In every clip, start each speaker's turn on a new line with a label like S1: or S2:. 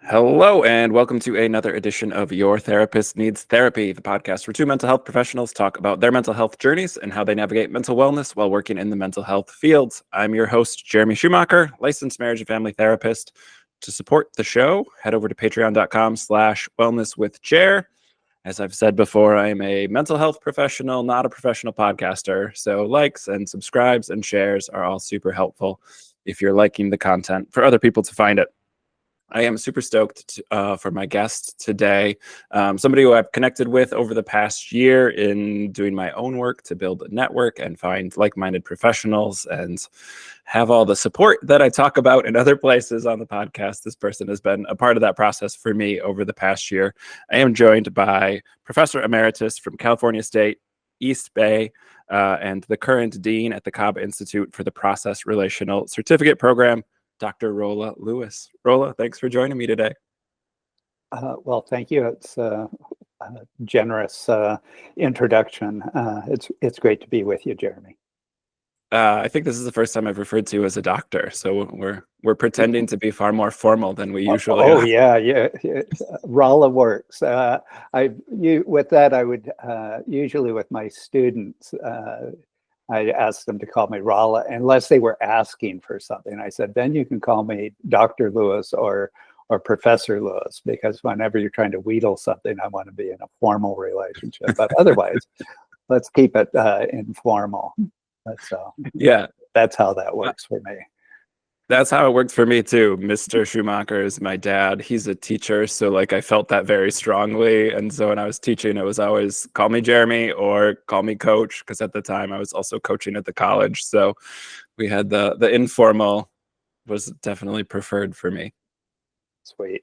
S1: Hello, and welcome to another edition of Your Therapist Needs Therapy, the podcast where two mental health professionals talk about their mental health journeys and how they navigate mental wellness while working in the mental health field. I'm your host, Jeremy Schumacher, licensed marriage and family therapist. To support the show, head over to patreon.com/wellnesswithjer. As I've said before, I'm a mental health professional, not a professional podcaster. So likes and subscribes and shares are all super helpful if you're liking the content for other people to find it. I am super stoked for my guest today, somebody who I've connected with over the past year in doing my own work to build a network and find like-minded professionals and have all the support that I talk about in other places on the podcast. This person has been a part of that process for me over the past year. I am joined by Professor Emeritus from California State, East Bay, and the current Dean at the Cobb Institute for the Process-Relational Certificate program, Dr. Rolla Lewis. Rolla, thanks for joining me today.
S2: Well, thank you. It's a generous introduction. It's great to be with you, Jeremy.
S1: I think this is the first time I've referred to you as a doctor, so we're pretending to be far more formal than we usually are.
S2: Yeah. Rolla works. With that, I would usually with my students. I asked them to call me Rolla unless they were asking for something. I said, then you can call me Dr. Lewis or Professor Lewis, because whenever you're trying to wheedle something, I want to be in a formal relationship. But otherwise, let's keep it informal. So
S1: yeah,
S2: that's how that works for me.
S1: That's how it worked for me too. Mr. Schumacher is my dad. He's a teacher, so I felt that very strongly. And so when I was teaching, it was always call me Jeremy or call me coach, because at the time I was also coaching at the college. So we had the informal was definitely preferred for me.
S2: Sweet.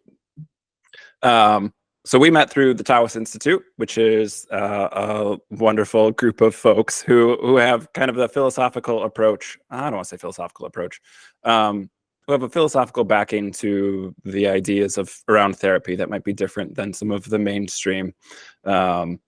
S1: So we met through the Taoist Institute, which is a wonderful group of folks who have kind of the philosophical approach. I don't want to say philosophical approach. Who have a philosophical backing to the ideas around therapy that might be different than some of the mainstream. And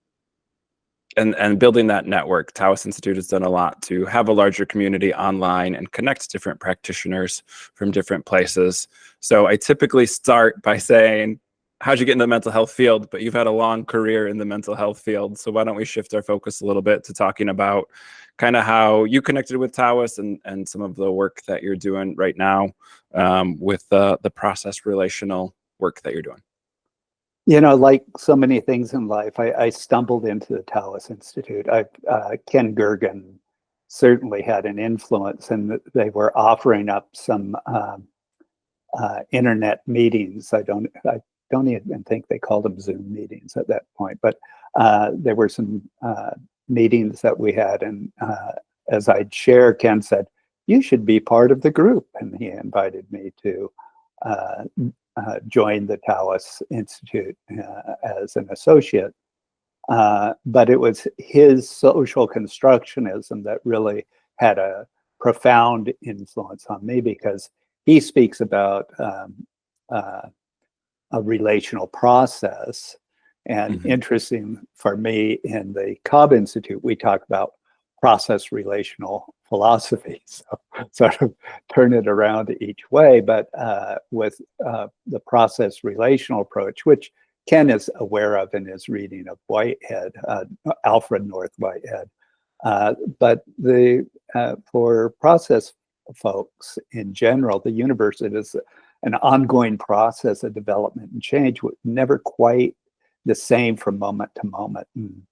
S1: building that network, Taoist Institute has done a lot to have a larger community online and connect different practitioners from different places. So I typically start by saying, how'd you get in the mental health field? But you've had a long career in the mental health field. So why don't we shift our focus a little bit to talking about kind of how you connected with Taoist and some of the work that you're doing right now with the process relational work that you're doing.
S2: You know, like so many things in life, I stumbled into the Taoist Institute. Ken Gergen certainly had an influence, and they were offering up some internet meetings. I don't even think they called them Zoom meetings at that point, but there were some meetings that we had, and as I'd share, Ken said, you should be part of the group, and he invited me to join the Taoist Institute as an associate. But it was his social constructionism that really had a profound influence on me, because he speaks about a relational process. And interesting for me, in the Cobb Institute, we talk about process relational philosophy. So sort of turn it around each way, but with the process relational approach, which Ken is aware of in his reading of Whitehead, Alfred North Whitehead. But for process folks in general, the universe, it is an ongoing process of development and change, never quite the same from moment to moment. And,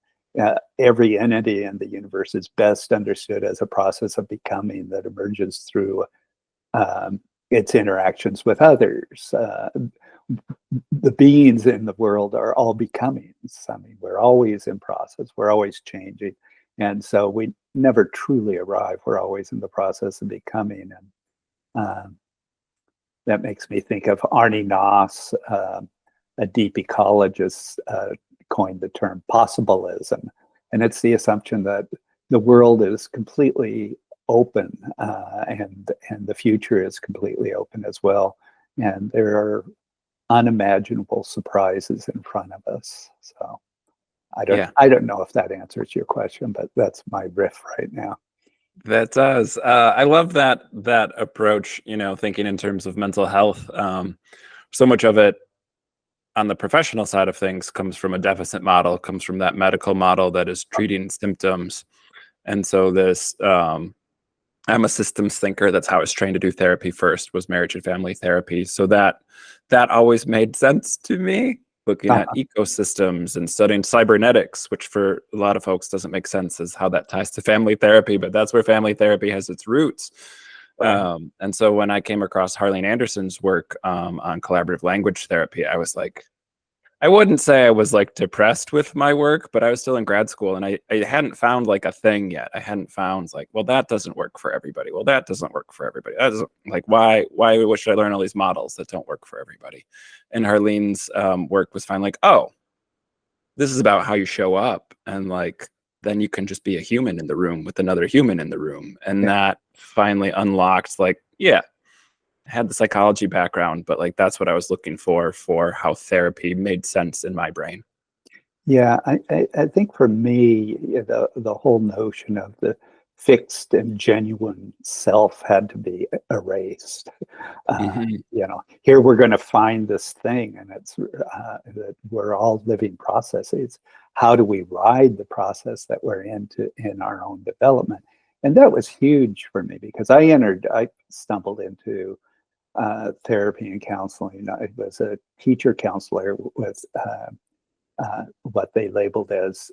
S2: every entity in the universe is best understood as a process of becoming that emerges through its interactions with others. The beings in the world are all becomings. I mean, we're always in process, we're always changing. And so we never truly arrive. We're always in the process of becoming. And that makes me think of Arnie Noss, a deep ecologist, coined the term possibilism. And it's the assumption that the world is completely open, and the future is completely open as well. And there are unimaginable surprises in front of us. So I don't know if that answers your question, but that's my riff right now.
S1: That does. I love that approach, thinking in terms of mental health. So much of it on the professional side of things comes from a deficit model, comes from that medical model that is treating symptoms. And so this, I'm a systems thinker. That's how I was trained to do therapy first, was marriage and family therapy. So that always made sense to me, looking at ecosystems and studying cybernetics, which for a lot of folks doesn't make sense as how that ties to family therapy, but that's where family therapy has its roots. And so when I came across Harlene Anderson's work on collaborative language therapy, I was like, I wouldn't say I was like depressed with my work, but I was still in grad school and I hadn't found like a thing yet. I hadn't found like, well, that doesn't work for everybody. Well, that doesn't work for everybody. That doesn't, like, why should I learn all these models that don't work for everybody? And Harlene's work was finally like, oh, this is about how you show up. And like, then you can just be a human in the room with another human in the room. And that finally unlocked like, yeah, I had the psychology background, but like that's what I was looking for how therapy made sense in my brain.
S2: Yeah, I think for me, the whole notion of the fixed and genuine self had to be erased. Here we're going to find this thing, and it's that we're all living processes. How do we ride the process that we're in our own development? And that was huge for me because I stumbled into therapy and counseling. I was a teacher counselor with what they labeled as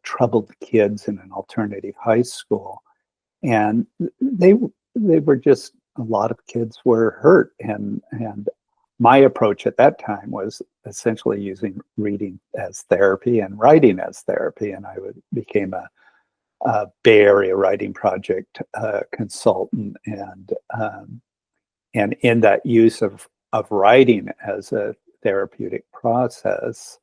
S2: troubled kids in an alternative high school, and they were just, a lot of kids were hurt, and my approach at that time was essentially using reading as therapy and writing as therapy, and I became a Bay Area writing project consultant, and in that use of writing as a therapeutic process,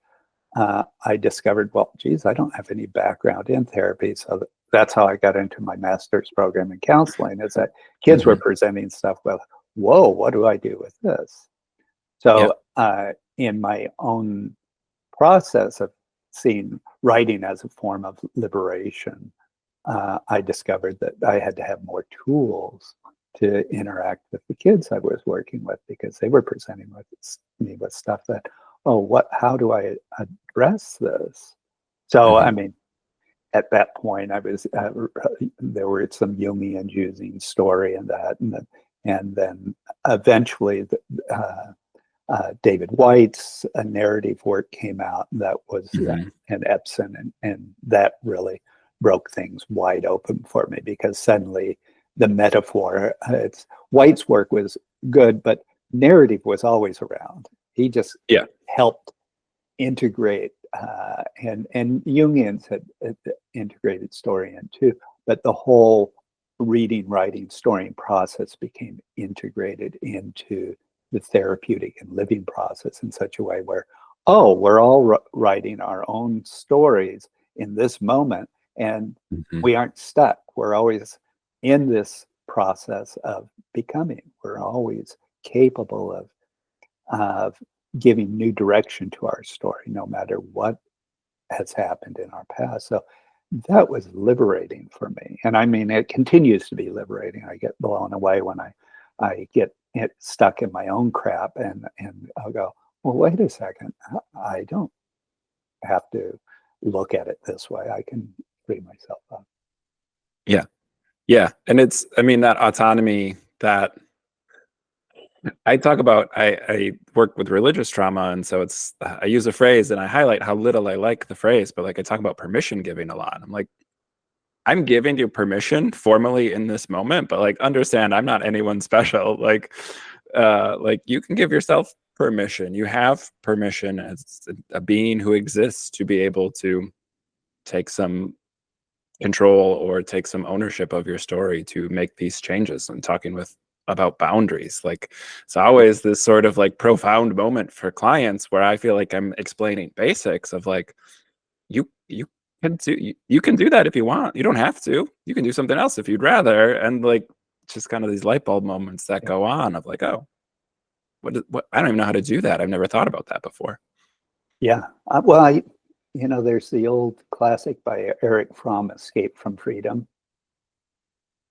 S2: I discovered, well, geez, I don't have any background in therapy. So that's how I got into my master's program in counseling, is that kids were presenting stuff with, whoa, what do I do with this? So in my own process of seeing writing as a form of liberation, I discovered that I had to have more tools to interact with the kids I was working with, because they were presenting me with stuff that, oh, how do I address this? So, I mean, at that point, I was there were some Jungian using story and that, and then eventually, David White's narrative work came out, and that was and Epson, and that really broke things wide open for me, because suddenly the metaphor, White's work was good, but narrative was always around. He just helped integrate, and Jungians had integrated story in too, but the whole reading, writing, storying process became integrated into the therapeutic and living process in such a way where, oh, we're all writing our own stories in this moment, and we aren't stuck. We're always in this process of becoming. We're always capable of giving new direction to our story, no matter what has happened in our past. So that was liberating for me. And I mean, it continues to be liberating. I get blown away when I get stuck in my own crap, and I'll go, well, wait a second. I don't have to look at it this way. I can free myself up.
S1: Yeah. Yeah. And it's, I mean, that autonomy that I talk about, I work with religious trauma. And so it's, I use a phrase and I highlight how little I like the phrase, but like I talk about permission giving a lot. I'm like, I'm giving you permission formally in this moment, but like, understand I'm not anyone special. Like you can give yourself permission. You have permission as a being who exists to be able to take some control or take some ownership of your story, to make these changes. And talking about boundaries, like it's always this sort of like profound moment for clients where I feel like I'm explaining basics of like, you can do that if you want. You don't have to. You can do something else if you'd rather. And like just kind of these light bulb moments that go on of like, oh, what I don't even know how to do that. I've never thought about that before.
S2: Yeah. Well, there's the old classic by Eric Fromm, Escape from Freedom.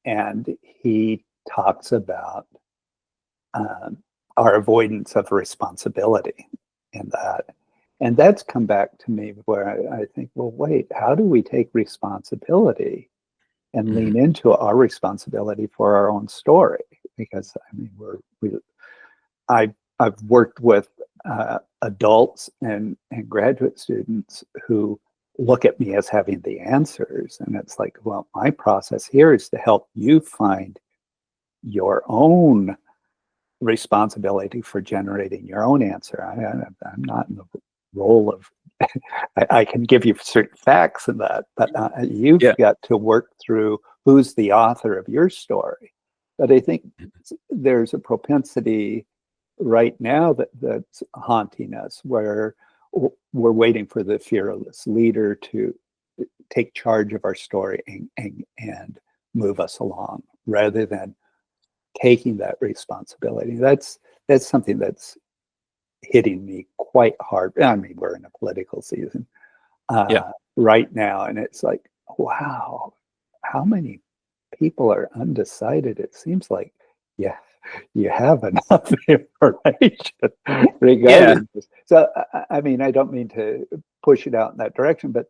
S2: And he talks about our avoidance of responsibility. in that. And that's come back to me where I think, well, wait, how do we take responsibility and lean into our responsibility for our own story? Because I mean, I've worked with adults and graduate students who look at me as having the answers, and it's like, well, my process here is to help you find your own responsibility for generating your own answer. I'm not in the role of I can give you certain facts in that, but you've got to work through who's the author of your story. But I think there's a propensity right now that's haunting us, where we're waiting for the fearless leader to take charge of our story and move us along, rather than taking that responsibility. That's something that's hitting me quite hard. I mean, we're in a political season right now, and it's like, wow, how many people are undecided? It seems like, you have enough information regarding this. So, I mean, I don't mean to push it out in that direction, but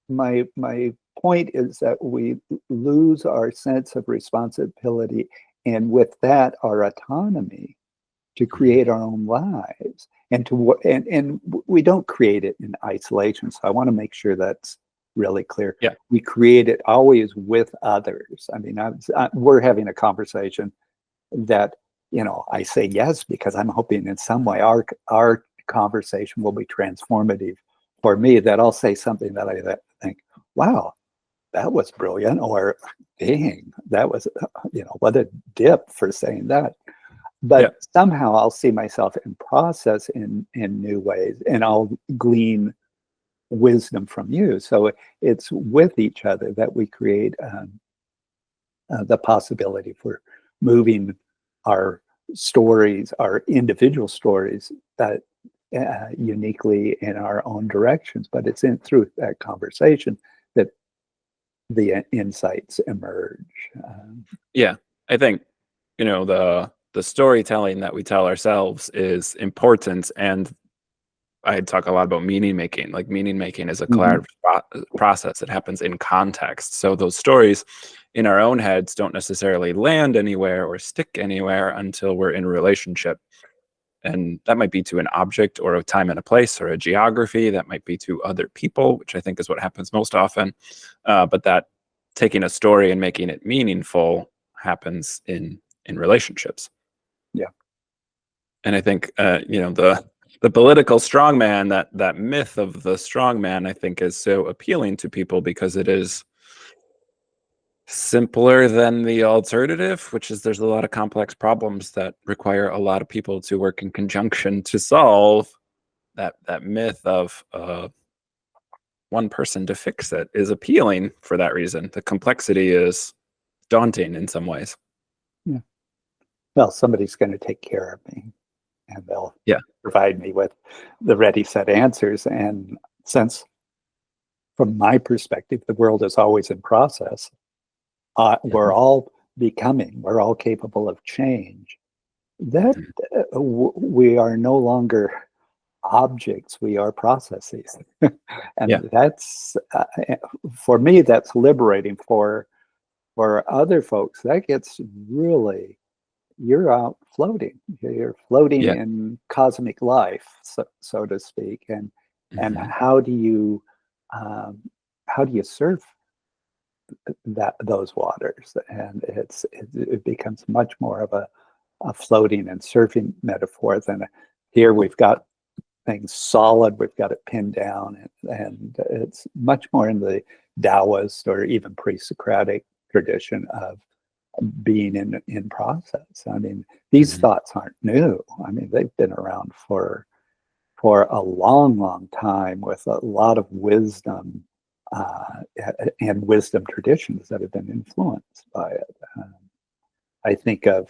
S2: my point is that we lose our sense of responsibility, and with that, our autonomy to create our own lives, and we don't create it in isolation. So I want to make sure that's really clear. We create it always with others. I mean, we're having a conversation that, I say yes because I'm hoping in some way our conversation will be transformative for me, that I'll say something that I think, wow, that was brilliant, or dang, that was, what a dip for saying that. But somehow I'll see myself in process in new ways, and I'll glean wisdom from you. So it's with each other that we create the possibility for moving our stories, our individual stories, that uniquely in our own directions. But it's through that conversation that the insights emerge.
S1: I think the storytelling that we tell ourselves is important, and I talk a lot about meaning making. Like, meaning making is a collaborative process. It happens in context. So those stories in our own heads don't necessarily land anywhere or stick anywhere until we're in a relationship. And that might be to an object or a time and a place or a geography. That might be to other people, which I think is what happens most often. But that taking a story and making it meaningful happens in relationships. And I think, the political strongman, that myth of the strongman, I think is so appealing to people because it is simpler than the alternative, which is there's a lot of complex problems that require a lot of people to work in conjunction to solve. That myth of one person to fix it is appealing for that reason. The complexity is daunting in some ways.
S2: Well, somebody's going to take care of me, and they'll provide me with the ready set answers. And since, from my perspective, the world is always in process, we're all becoming, we're all capable of change, that we are no longer objects, we are processes. And that's, for me, that's liberating. For other folks, that gets really, you're out floating. You're floating in cosmic life, so to speak. And how do you surf those waters? And it becomes much more of a floating and surfing metaphor than here we've got things solid, we've got it pinned down, and it's much more in the Taoist or even pre-Socratic tradition of being in process. I mean, these thoughts aren't new. I mean, they've been around for a long time, with a lot of wisdom and wisdom traditions that have been influenced by it. I think of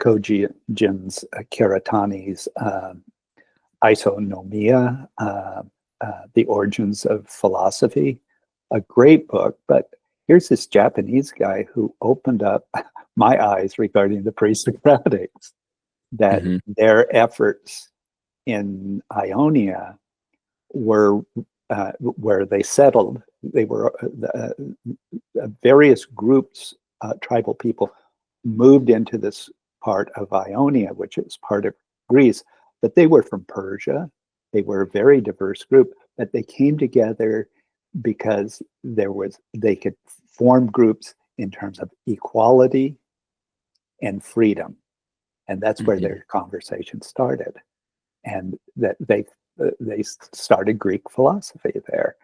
S2: Koji Jin's Karatani's Isonomia, The Origins of Philosophy, a great book. But here's this Japanese guy who opened up my eyes regarding the pre-Socratics. that their efforts in Ionia were where they settled. They were various groups, tribal people, moved into this part of Ionia, which is part of Greece, but they were from Persia. They were a very diverse group, but they came together because they could form groups in terms of equality and freedom. And that's where their conversation started. And that they started Greek philosophy there.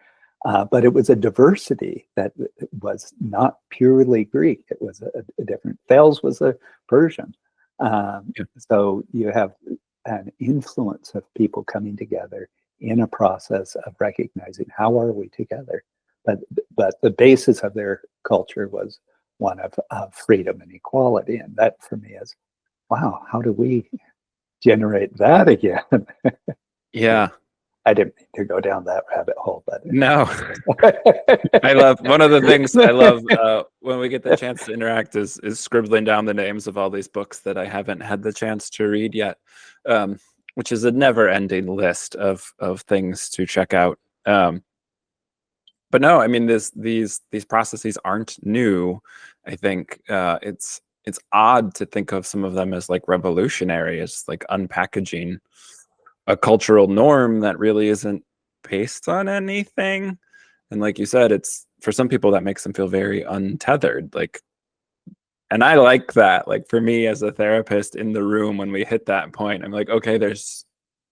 S2: But it was a diversity that was not purely Greek. It was a different. Thales was a Persian. So you have an influence of people coming together in a process of recognizing how are we together. But the basis of their culture was one of freedom and equality. And that for me is, wow, how do we generate that again?
S1: Yeah.
S2: I didn't mean to go down that rabbit hole, but
S1: no. I love, one of the things I love when we get the chance to interact is scribbling down the names of all these books that I haven't had the chance to read yet, which is a never-ending list of things to check out. But no, I mean, these processes aren't new. I think it's odd to think of some of them as like revolutionary, as like unpackaging a cultural norm that really isn't based on anything. And like you said, it's, for some people that makes them feel very untethered. Like, and I like that. Like for me as a therapist in the room, when we hit that point, I'm like, okay, there's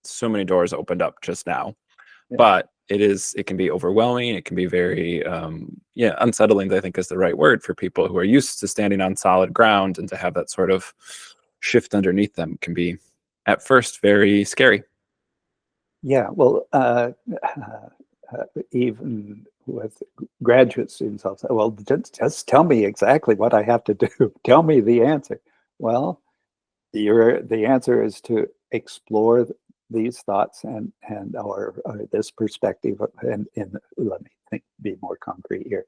S1: so many doors opened up just now. Yeah. But it can be overwhelming. It can be very, unsettling, I think is the right word, for people who are used to standing on solid ground, and to have that sort of shift underneath them can be at first very scary.
S2: Yeah, well, even with graduate students, I'll say, well, just tell me exactly what I have to do. Tell me the answer. Well, the answer is to explore these thoughts and or this perspective. And let me be more concrete here.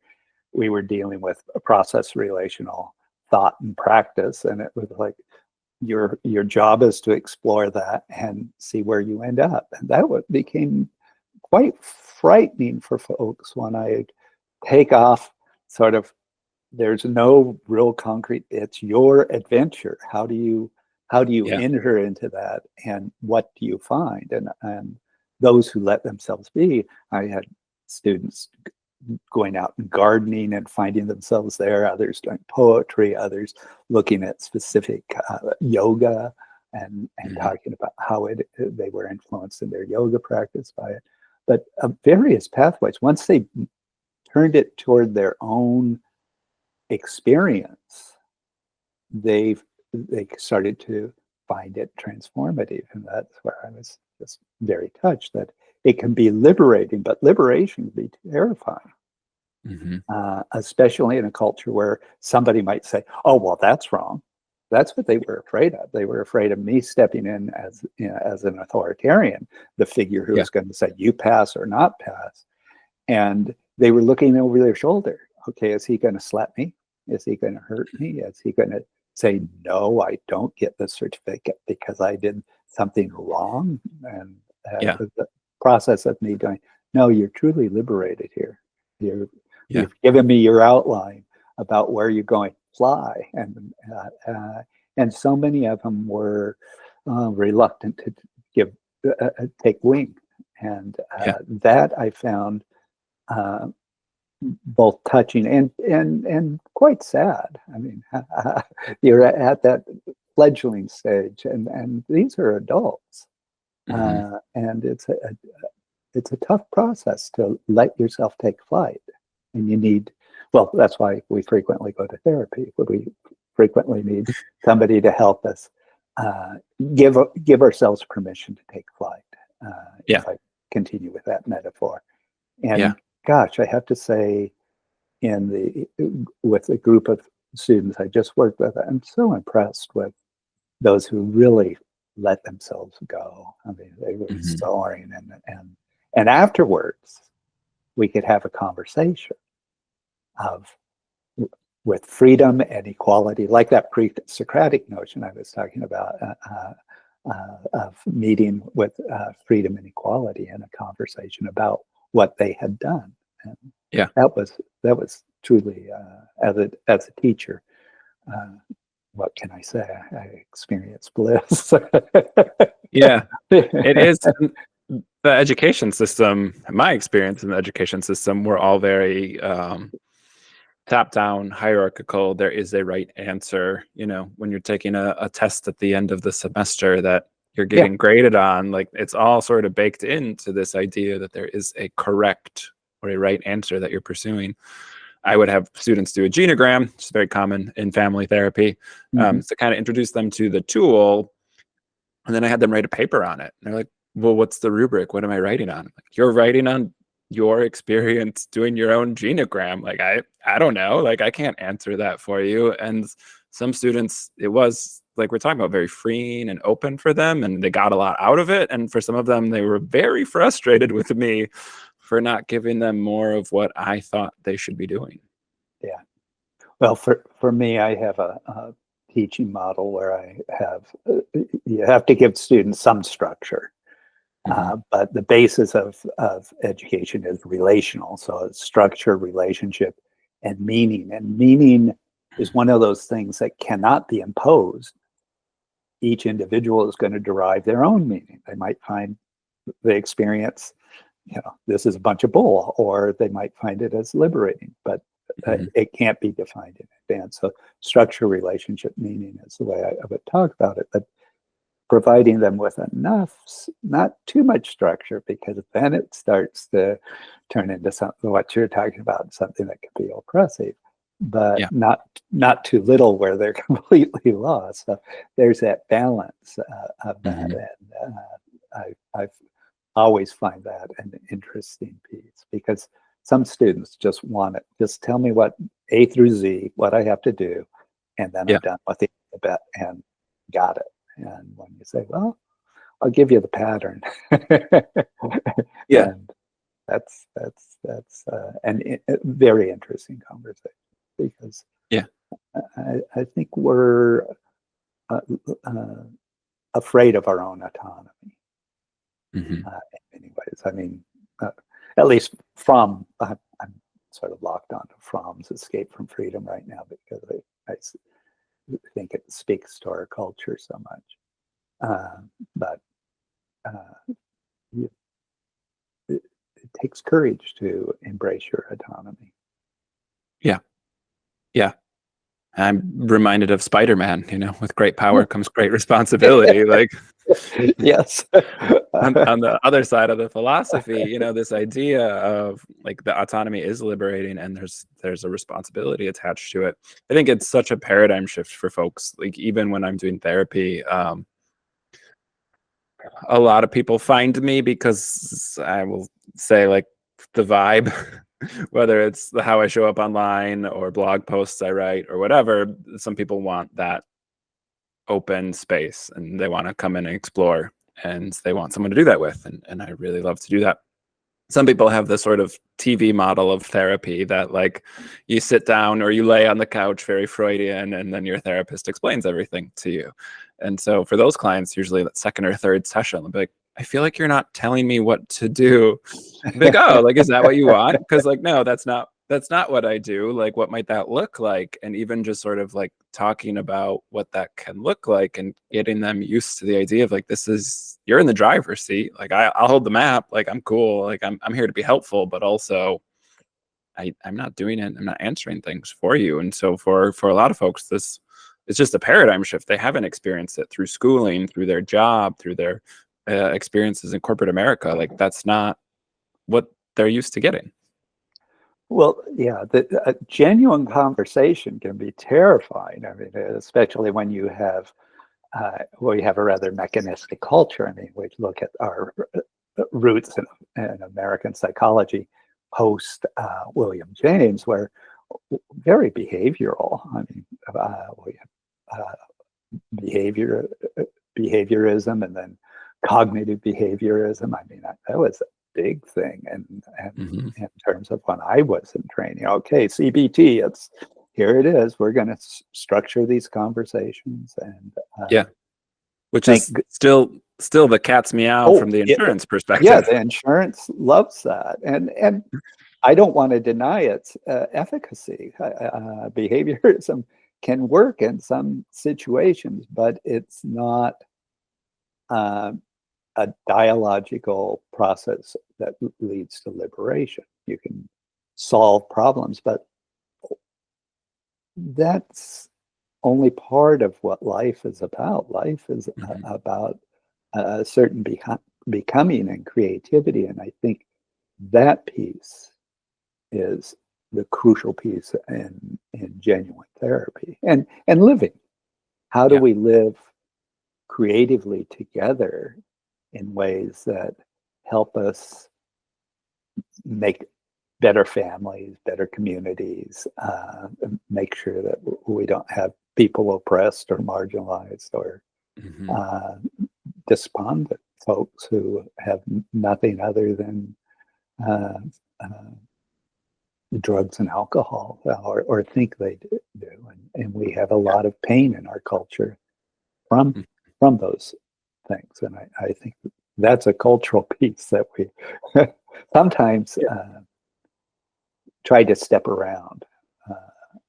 S2: We were dealing with a process relational thought and practice, and it was like, your job is to explore that and see where you end up. And that became quite frightening for folks when I take off sort of, there's no real concrete, it's your adventure. How do you enter into that, and what do you find? And those who let themselves be, I had students going out and gardening and finding themselves there, others doing poetry, others looking at specific yoga and talking about how they were influenced in their yoga practice by it. But various pathways, once they turned it toward their own experience, they started to find it transformative. And that's where I was just very touched that it can be liberating, but liberation can be terrifying. Especially in a culture where somebody might say, oh, well, that's wrong. That's what they were afraid of. They were afraid of me stepping in as an authoritarian, the figure who was going to say, you pass or not pass. And they were looking over their shoulder. Okay, is he going to slap me? Is he going to hurt me? Is he going to say, no, I don't get the certificate because I did something wrong? And the process of me going, no, you're truly liberated here. You've given me your outline about where you're going. Fly. And so many of them were reluctant to take wing. And that I found both touching and quite sad. I mean, you're at that fledgling stage, and these are adults. And it's a tough process to let yourself take flight. And you need, well, that's why we frequently go to therapy. We frequently need somebody to help us give ourselves permission to take flight. If I continue with that metaphor. And gosh, I have to say, with a group of students I just worked with, I'm so impressed with those who really let themselves go. I mean, they were soaring, and afterwards we could have a conversation of, with freedom and equality, like that pre-Socratic notion I was talking about, of meeting with freedom and equality in a conversation about what they had done. And
S1: Yeah.
S2: that was truly, as a teacher, what can I say? I experienced bliss.
S1: Yeah, it is. The education system, my experience in the education system, we're all very top-down, hierarchical. There is a right answer. When you're taking a test at the end of the semester that you're getting graded on, like it's all sort of baked into this idea that there is a correct or a right answer that you're pursuing. I would have students do a genogram, which is very common in family therapy, to kind of introduce them to the tool. And then I had them write a paper on it. And they're like, well, what's the rubric? What am I writing on? Like, you're writing on your experience doing your own genogram. Like, I don't know. Like, I can't answer that for you. And some students, it was like we're talking about very freeing and open for them, and they got a lot out of it. And for some of them, they were very frustrated with me for not giving them more of what I thought they should be doing.
S2: Yeah. Well, for me, I have a teaching model where I have, you have to give students some structure. But the basis of education is relational. So it's structure, relationship, and meaning. And meaning is one of those things that cannot be imposed. Each individual is going to derive their own meaning. They might find the experience, this is a bunch of bull, or they might find it as liberating, but it can't be defined in advance. So structure, relationship, meaning is the way I would talk about it. But providing them with enough, not too much structure, because then it starts to turn into something, what you're talking about, something that can be oppressive, but not too little where they're completely lost. So there's that balance of that. And I've always find that an interesting piece, because some students just want it. Just tell me what A through Z, what I have to do, and then I'm done with the alphabet and got it. And when you say, well, I'll give you the pattern. And that's a very interesting conversation, because I think we're afraid of our own autonomy in many ways. I mean, at least I'm sort of locked onto Fromm's Escape from Freedom right now, because I think it speaks to our culture so much. But it takes courage to embrace your autonomy.
S1: Yeah. I'm reminded of Spider-Man, with great power comes great responsibility. Like,
S2: yes.
S1: on the other side of the philosophy, this idea of like the autonomy is liberating, and there's a responsibility attached to it. I think it's such a paradigm shift for folks. Like, even when I'm doing therapy, a lot of people find me because I will say, like, the vibe, whether it's how I show up online or blog posts I write or whatever. Some people want that open space, and they want to come in and explore, and they want someone to do that with. And I really love to do that. Some people have this sort of TV model of therapy that, like, you sit down or you lay on the couch, very Freudian, and then your therapist explains everything to you. And so for those clients, usually that second or third session, they'll be like, I feel like you're not telling me what to do. Like, oh, like, is that what you want? Because, like, no, that's not what I do. Like, what might that look like? And even just sort of like talking about what that can look like, and getting them used to the idea of, like, you're in the driver's seat. Like, I'll hold the map. Like, I'm cool. Like, I'm here to be helpful, but also I'm not doing it. I'm not answering things for you. And so for a lot of folks, it's just a paradigm shift. They haven't experienced it through schooling, through their job, through their experiences in corporate America. Like, that's not what they're used to getting.
S2: Well, yeah, a genuine conversation can be terrifying. I mean, especially when you have a rather mechanistic culture. I mean, we look at our roots in American psychology post William James, where very behavioral. I mean, we have behaviorism, and then cognitive behaviorism. I mean, that was a big thing, and in terms of when I was in training. Okay, CBT, it's here it is. We're going to structure these conversations and
S1: Yeah. Which
S2: make
S1: is still the cat's meow from the insurance perspective.
S2: Yeah, the insurance loves that, and I don't want to deny its efficacy. Behaviorism can work in some situations, but it's not a dialogical process that leads to liberation. You can solve problems, but that's only part of what life is about. Life is about a certain becoming and creativity, and I think that piece is the crucial piece in genuine therapy and living. How do we live creatively together in ways that help us make better families, better communities, make sure that we don't have people oppressed or marginalized or despondent folks who have nothing other than drugs and alcohol, or think they do. And we have a lot of pain in our culture from those things. And I think that's a cultural piece that we sometimes try to step around.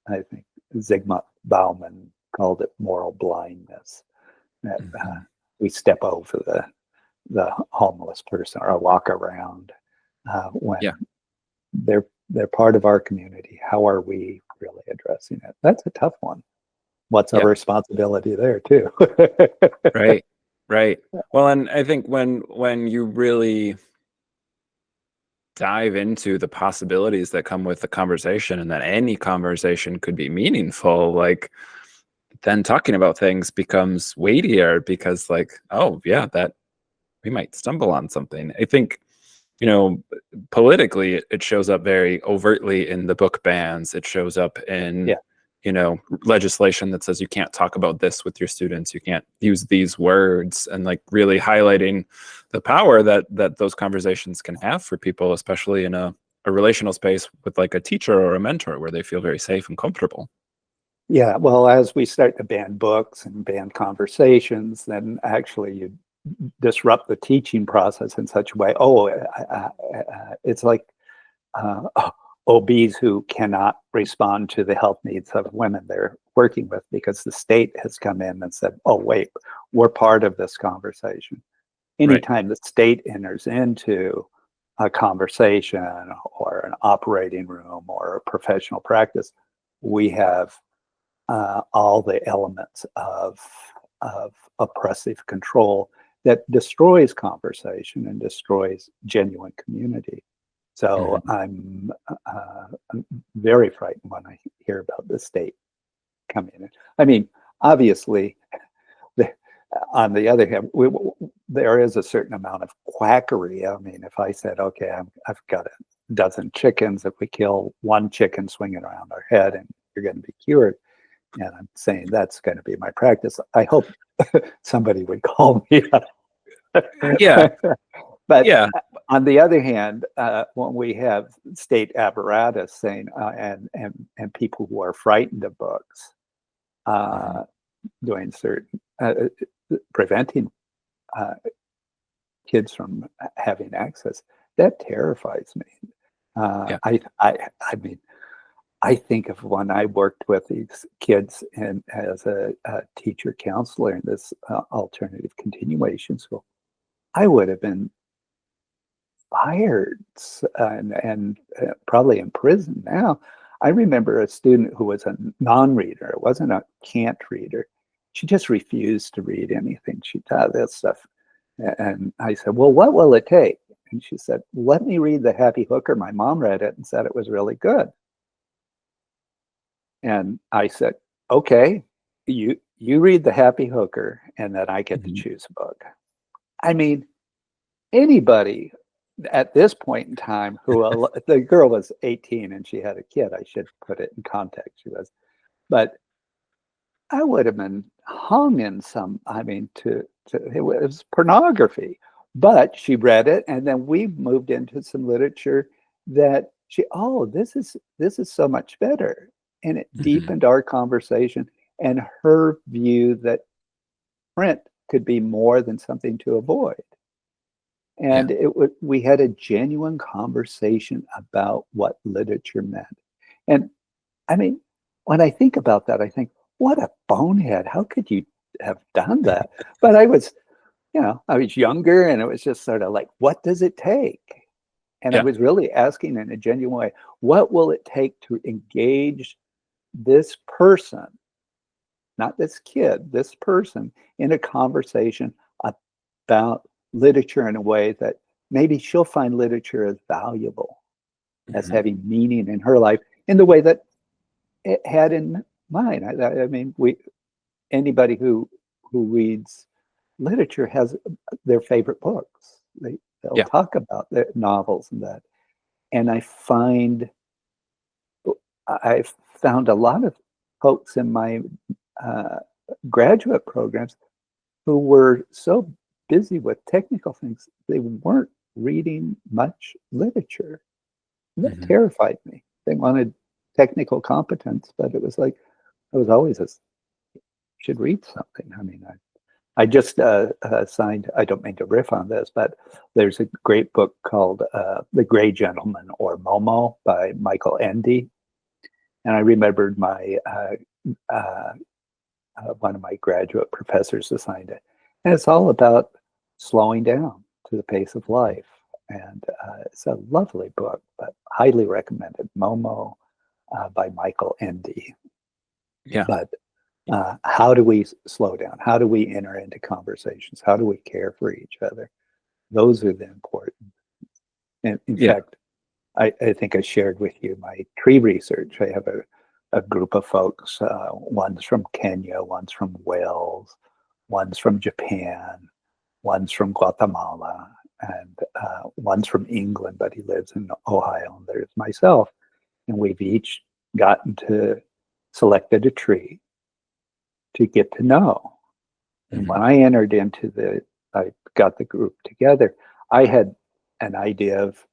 S2: I think Zygmunt Bauman called it moral blindness. That we step over the homeless person or walk around when they're part of our community. How are we really addressing it? That's a tough one. What's our responsibility there too?
S1: Right. Well, and I think when you really dive into the possibilities that come with the conversation, and that any conversation could be meaningful, like, then talking about things becomes weightier, because like, oh yeah, that we might stumble on something. I think, politically, it shows up very overtly in the book bans. It shows up in legislation that says you can't talk about this with your students, you can't use these words, and like really highlighting the power that those conversations can have for people, especially in a relational space with like a teacher or a mentor, where they feel very safe and comfortable.
S2: Yeah, well, as we start to ban books and ban conversations, then actually you disrupt the teaching process in such a way. It's like OBs who cannot respond to the health needs of women they're working with because the state has come in and said, oh, wait, we're part of this conversation. Anytime the state enters into a conversation or an operating room or a professional practice, we have all the elements of oppressive control that destroys conversation and destroys genuine community. So I'm very frightened when I hear about the state coming in. I mean, obviously, on the other hand, there is a certain amount of quackery. I mean, if I said, okay, I've got a dozen chickens, if we kill one chicken, swing it around our head and you're going to be cured. And I'm saying that's going to be my practice. I hope somebody would call me. But on the other hand, when we have state apparatus saying and people who are frightened of books doing certain preventing kids from having access, that terrifies me. I mean, I think of when I worked with these kids and as a teacher counselor in this alternative continuation school, I would have been fired and probably in prison now. I remember a student who was a non-reader. It wasn't a can't reader. She just refused to read anything. She taught this stuff. And I said, well, what will it take? And she said, let me read The Happy Hooker. My mom read it and said it was really good. And I said, okay, you read The Happy Hooker and then I get to choose a book. I mean, anybody at this point in time who the girl was 18 and she had a kid, I should put it in context, she was, but I would have been hung in some, I mean, it was pornography, but she read it. And then we moved into some literature that this is so much better. and it
S1: Mhm.
S2: deepened our conversation and her view that print could be more than something to avoid.
S1: Yeah.
S2: And we had a genuine conversation about what literature meant. And I mean, when I think about that, I think, what a bonehead. How could you have done that? But I was, I was younger, and it was just sort of like, what does it take? And I
S1: Yeah.
S2: was really asking in a genuine way, what will it take to engage this person, not this kid, this person, in a conversation about literature in a way that maybe she'll find literature as valuable, as
S1: Mhm.
S2: having meaning in her life in the way that it had in mine. I mean, anybody who reads literature has their favorite books. They'll
S1: Yeah.
S2: talk about their novels and that. And I've found a lot of folks in my uh, graduate programs who were so busy with technical things, they weren't reading much literature. That
S1: Mhm.
S2: terrified me. They wanted technical competence, but it was like, I was always should read something. I mean, I just signed, I don't mean to riff on this, but there's a great book called The Gray Gentleman, or Momo, by Michael Endy. And I remembered uh, one of my graduate professors assigned it. And it's all about slowing down to the pace of life. And it's a lovely book, but highly recommended. Momo by Michael Endy.
S1: Yeah.
S2: But how do we slow down? How do we enter into conversations? How do we care for each other? Those are the important. And in
S1: Yeah.
S2: fact, I think I shared with you my tree research. I have a group of folks. One's from Kenya, one's from Wales, one's from Japan, one's from Guatemala, and one's from England, but he lives in Ohio. And there's myself. And we've each gotten to selected a tree to get to know. And
S1: Mhm.
S2: when I got the group together, I had an idea of,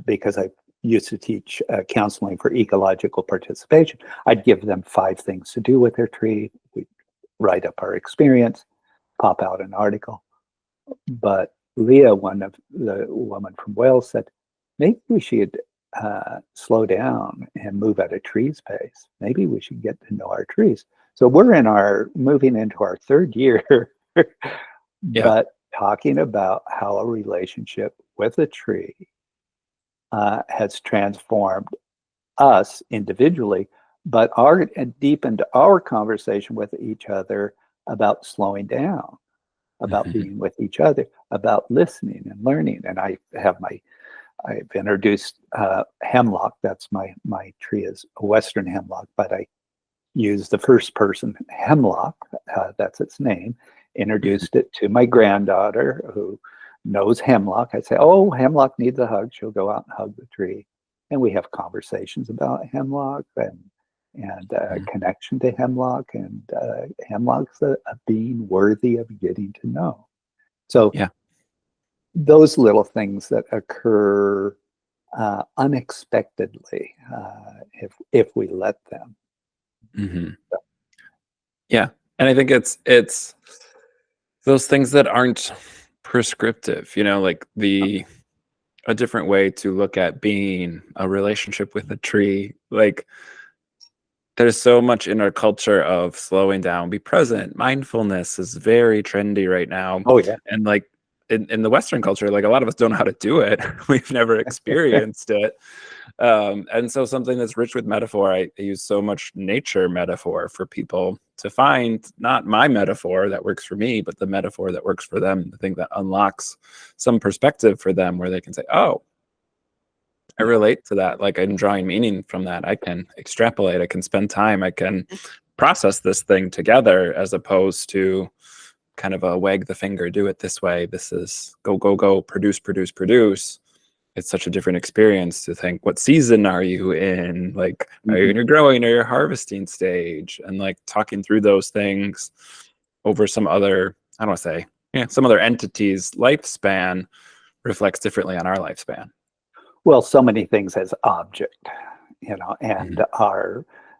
S2: because I used to teach counseling for ecological participation, I'd give them 5 things to do with their tree. We'd write up our experience, pop out an article. But Leah, one of the woman from Wales, said, maybe we should slow down and move at a tree's pace. Maybe we should get to know our trees. So we're moving into our 3rd year,
S1: Yeah.
S2: but talking about how a relationship with a tree has transformed us individually, but deepened our conversation with each other about slowing down, about
S1: Mhm.
S2: being with each other, about listening and learning. And I've introduced hemlock. That's my tree is a Western hemlock, but I use the first person hemlock. That's its name.
S1: Mhm.
S2: Introduced it to my granddaughter who knows hemlock. I say, "Oh, hemlock needs a hug." She'll go out and hug the tree, and we have conversations about hemlock and
S1: Mhm.
S2: connection to hemlock, and hemlock's a being worthy of getting to know. So
S1: Yeah.
S2: those little things that occur unexpectedly, if we let them.
S1: Mhm. Yeah. And I think it's those things that aren't prescriptive, like a different way to look at being a relationship with a tree. Like, there's so much in our culture of slowing down, be present. Mindfulness is very trendy right now.
S2: Oh yeah.
S1: And like in the Western culture, like a lot of us don't know how to do it. We've never experienced it. And so something that's rich with metaphor, I use so much nature metaphor for people to find not my metaphor that works for me, but the metaphor that works for them, the thing that unlocks some perspective for them where they can say, oh, I
S2: Yeah.
S1: relate to that. Like, I'm drawing meaning from that. I can extrapolate. I can spend time. I can process this thing together, as opposed to kind of a wag the finger, do it this way. This is go, go, go, produce, produce, produce. It's such a different experience to think, what season are you in? Like, are you
S2: Mhm.
S1: in your growing or your harvesting stage? And like talking through those things over some other, I don't want to say, yeah, some other entity's lifespan reflects differently on our lifespan.
S2: Well, so many things as object, and
S1: Mhm.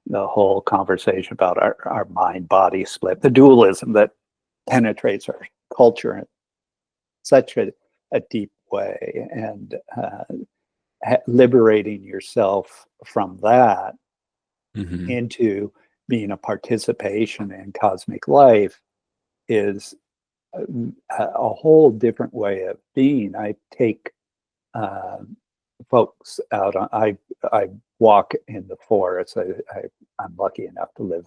S2: the whole conversation about our mind-body split, the dualism that penetrates our culture in such a deep way, and liberating yourself from that
S1: Hmm.
S2: into being a participation in cosmic life is a whole different way of being. I take folks out on, I walk in the forest. I'm lucky enough to live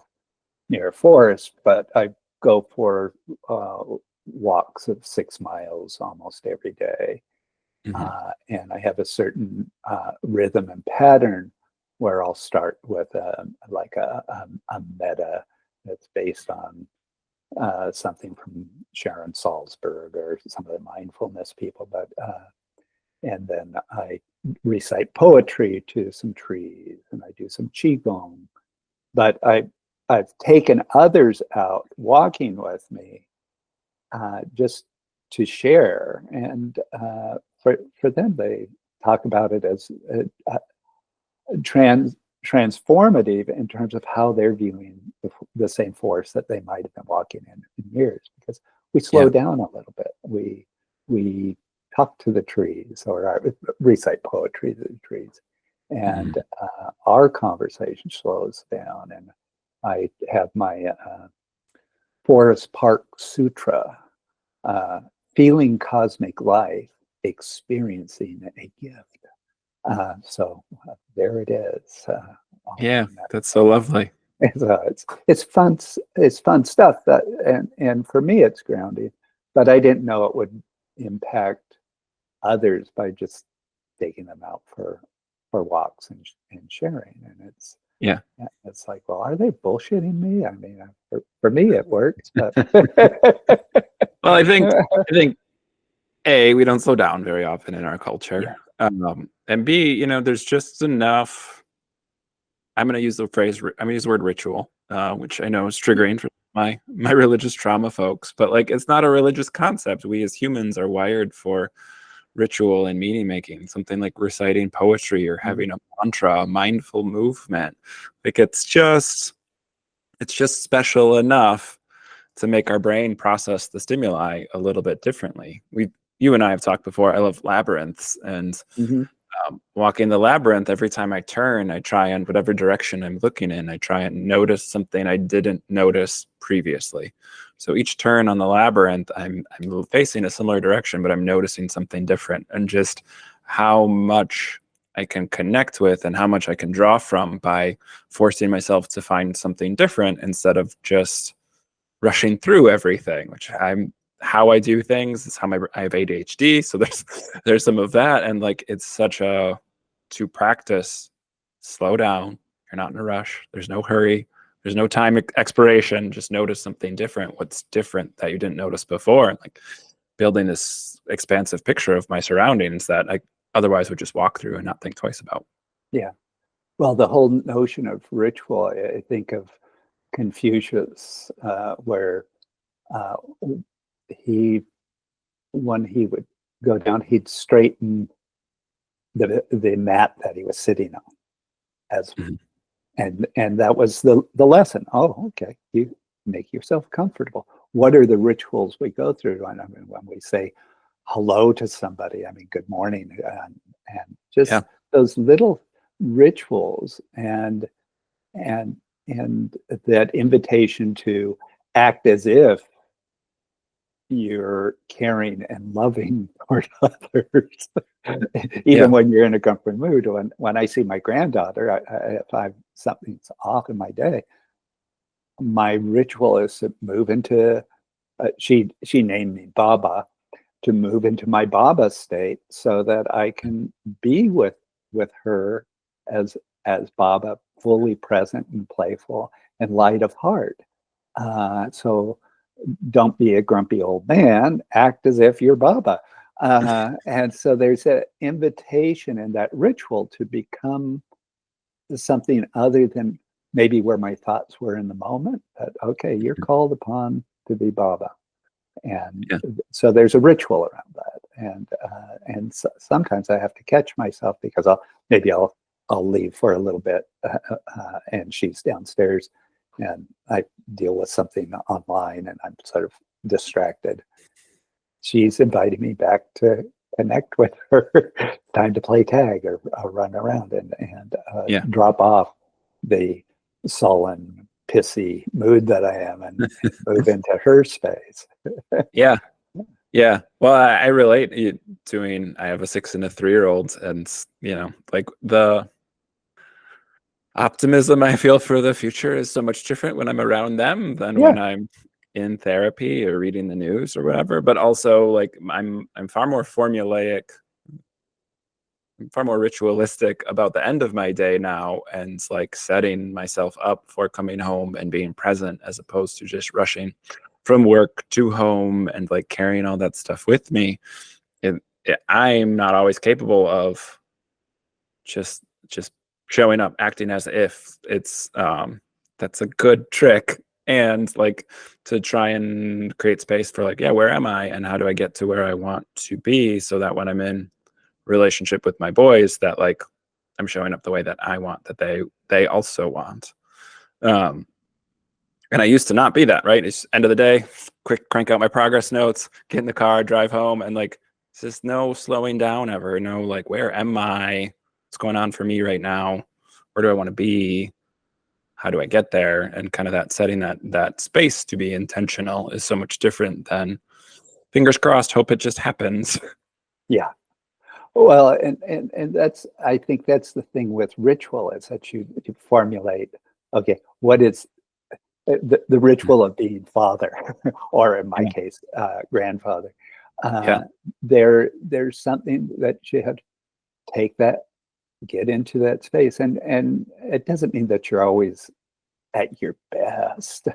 S2: near a forest, but I go for walks of 6 miles almost every day.
S1: Hmm.
S2: And I have a certain rhythm and pattern where I'll start with a meta that's based on something from Sharon Salzberg or some of the mindfulness people, and then I recite poetry to some trees, and I do some qigong. But I've taken others out walking with me just to share, and for them, they talk about it as transformative in terms of how they're viewing the same force that they might have been walking in years, because we slow
S1: Yeah.
S2: down a little bit. We talk to the trees, or I recite poetry to the trees, and our conversation slows down. And I have my Forest Park Sutra, feeling cosmic life, experiencing a gift. So there it is.
S1: Yeah, that's so lovely.
S2: It's fun. It's fun stuff. And for me, it's grounding. But I didn't know it would impact others by just taking them out for walks and sharing. And
S1: Yeah.
S2: it's like, well, are they bullshitting me? I mean, for me, it works. But
S1: Well, I think A, we don't slow down very often in our
S2: yeah.
S1: culture. And B, there's just enough. I'm going to use the word ritual, which I know is triggering for my religious trauma folks, but like, it's not a religious concept. We as humans are wired for ritual and meaning making, something like reciting poetry or having a mantra, a mindful movement. Like, it's just special enough to make our brain process the stimuli a little bit differently. You and I have talked before. I love labyrinths, and
S2: Mm-hmm.
S1: walking the labyrinth, every time I turn, I try, in whatever direction I'm looking in, I try and notice something I didn't notice previously. So each turn on the labyrinth, I'm facing a similar direction, but I'm noticing something different, and just how much I can connect with and how much I can draw from by forcing myself to find something different instead of just rushing through everything, which how I do things is how I have ADHD. So there's some of that. And like, it's such to practice, slow down. You're not in a rush. There's no hurry. There's no time expiration. Just notice something different. What's different that you didn't notice before? And like, building this expansive picture of my surroundings that I otherwise would just walk through and not think twice about.
S2: Yeah. Well, the whole notion of ritual, I think of Confucius, where uh, when he would go down, he'd straighten the mat that he was sitting on, as
S1: Mhm.
S2: and that was the lesson. Oh, okay, you make yourself comfortable. What are the rituals we go through? And I mean, when we say hello to somebody, I mean, good morning, and
S1: Yeah.
S2: just those little rituals, and that invitation to act as if you're caring and loving toward others,
S1: Yeah.
S2: even when you're in a grumpy mood. When I see my granddaughter, if something's off in my day, my ritual is to move into. She named me Baba, to move into my Baba state so that I can be with her as Baba, fully present and playful and light of heart. So don't be a grumpy old man. Act as if you're Baba. And so there's an invitation in that ritual to become something other than maybe where my thoughts were in the moment. But okay, you're called upon to be Baba. And
S1: Yeah.
S2: so there's a ritual around that, and sometimes I have to catch myself, because I'll I'll leave for a little bit, and she's downstairs, and I deal with something online, and I'm sort of distracted. She's invited me back to connect with her. Time to play tag or run around and drop off the sullen, pissy mood that I am and move into her space.
S1: Yeah. Yeah. Well, I relate I have a 6 and a 3-year-old, and like the optimism I feel for the future is so much different when I'm around them than when I'm in therapy or reading the news or whatever. But also, like, I'm far more formulaic, far more ritualistic about the end of my day now, and like setting myself up for coming home and being present, as opposed to just rushing from work to home and like carrying all that stuff with me. I'm not always capable of just showing up, acting as if it's that's a good trick. And like, to try and create space for like, where am I and how do I get to where I want to be, so that when I'm in relationship with my boys, that like I'm showing up the way that I want, that they also want. And I used to not be that, right? It's end of the day, quick crank out my progress notes, get in the car, drive home, and like it's just no slowing down ever. No, like, where am I? What's going on for me right now? Where do I want to be? How do I get there? And kind of that setting that space to be intentional is so much different than fingers crossed, hope it just happens.
S2: Yeah. Well, and that's, I think that's the thing with ritual, is that you formulate, okay, what is the ritual of being father, or in my case, grandfather. There's something that you have to take that, get into that space, and it doesn't mean that you're always at your best.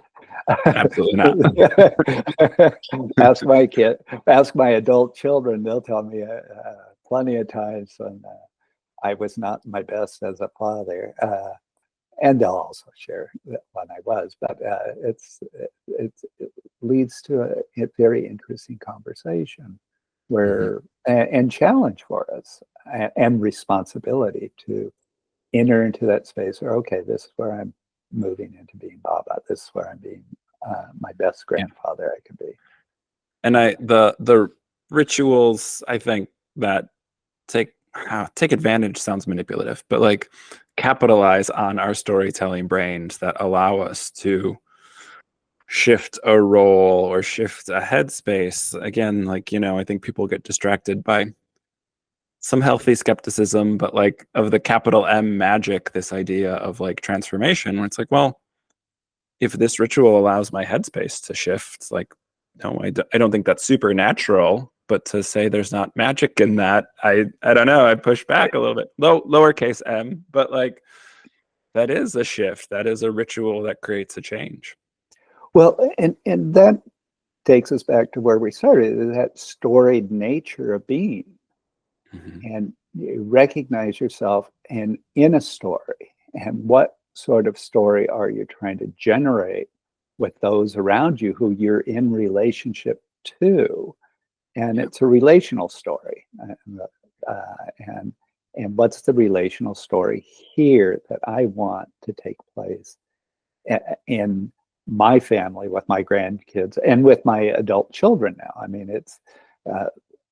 S1: Absolutely not.
S2: Ask my adult children; they'll tell me plenty of times when I was not my best as a father. And they'll also share when I was, but it leads to a very interesting conversation, where and challenge for us, and responsibility to enter into that space where, okay, this is where I'm moving into being Baba. This is where I'm being my best grandfather I can be.
S1: And the rituals, I think, that take advantage sounds manipulative, but like capitalize on our storytelling brains that allow us to shift a role or shift a headspace. Again, like, I think people get distracted by some healthy skepticism, but like of the capital M magic, this idea of like transformation, where it's like, well, if this ritual allows my headspace to shift, like, no, I don't think that's supernatural. But to say there's not magic in that, I don't know. I push back a little bit. Lowercase m, but like, that is a shift. That is a ritual that creates a change.
S2: Well, and that takes us back to where we started, that storied nature of being. And you recognize yourself in a story, and what sort of story are you trying to generate with those around you who you're in relationship to. And it's a relational story. And what's the relational story here that I want to take place in my family, with my grandkids, and with my adult children now? I mean, it's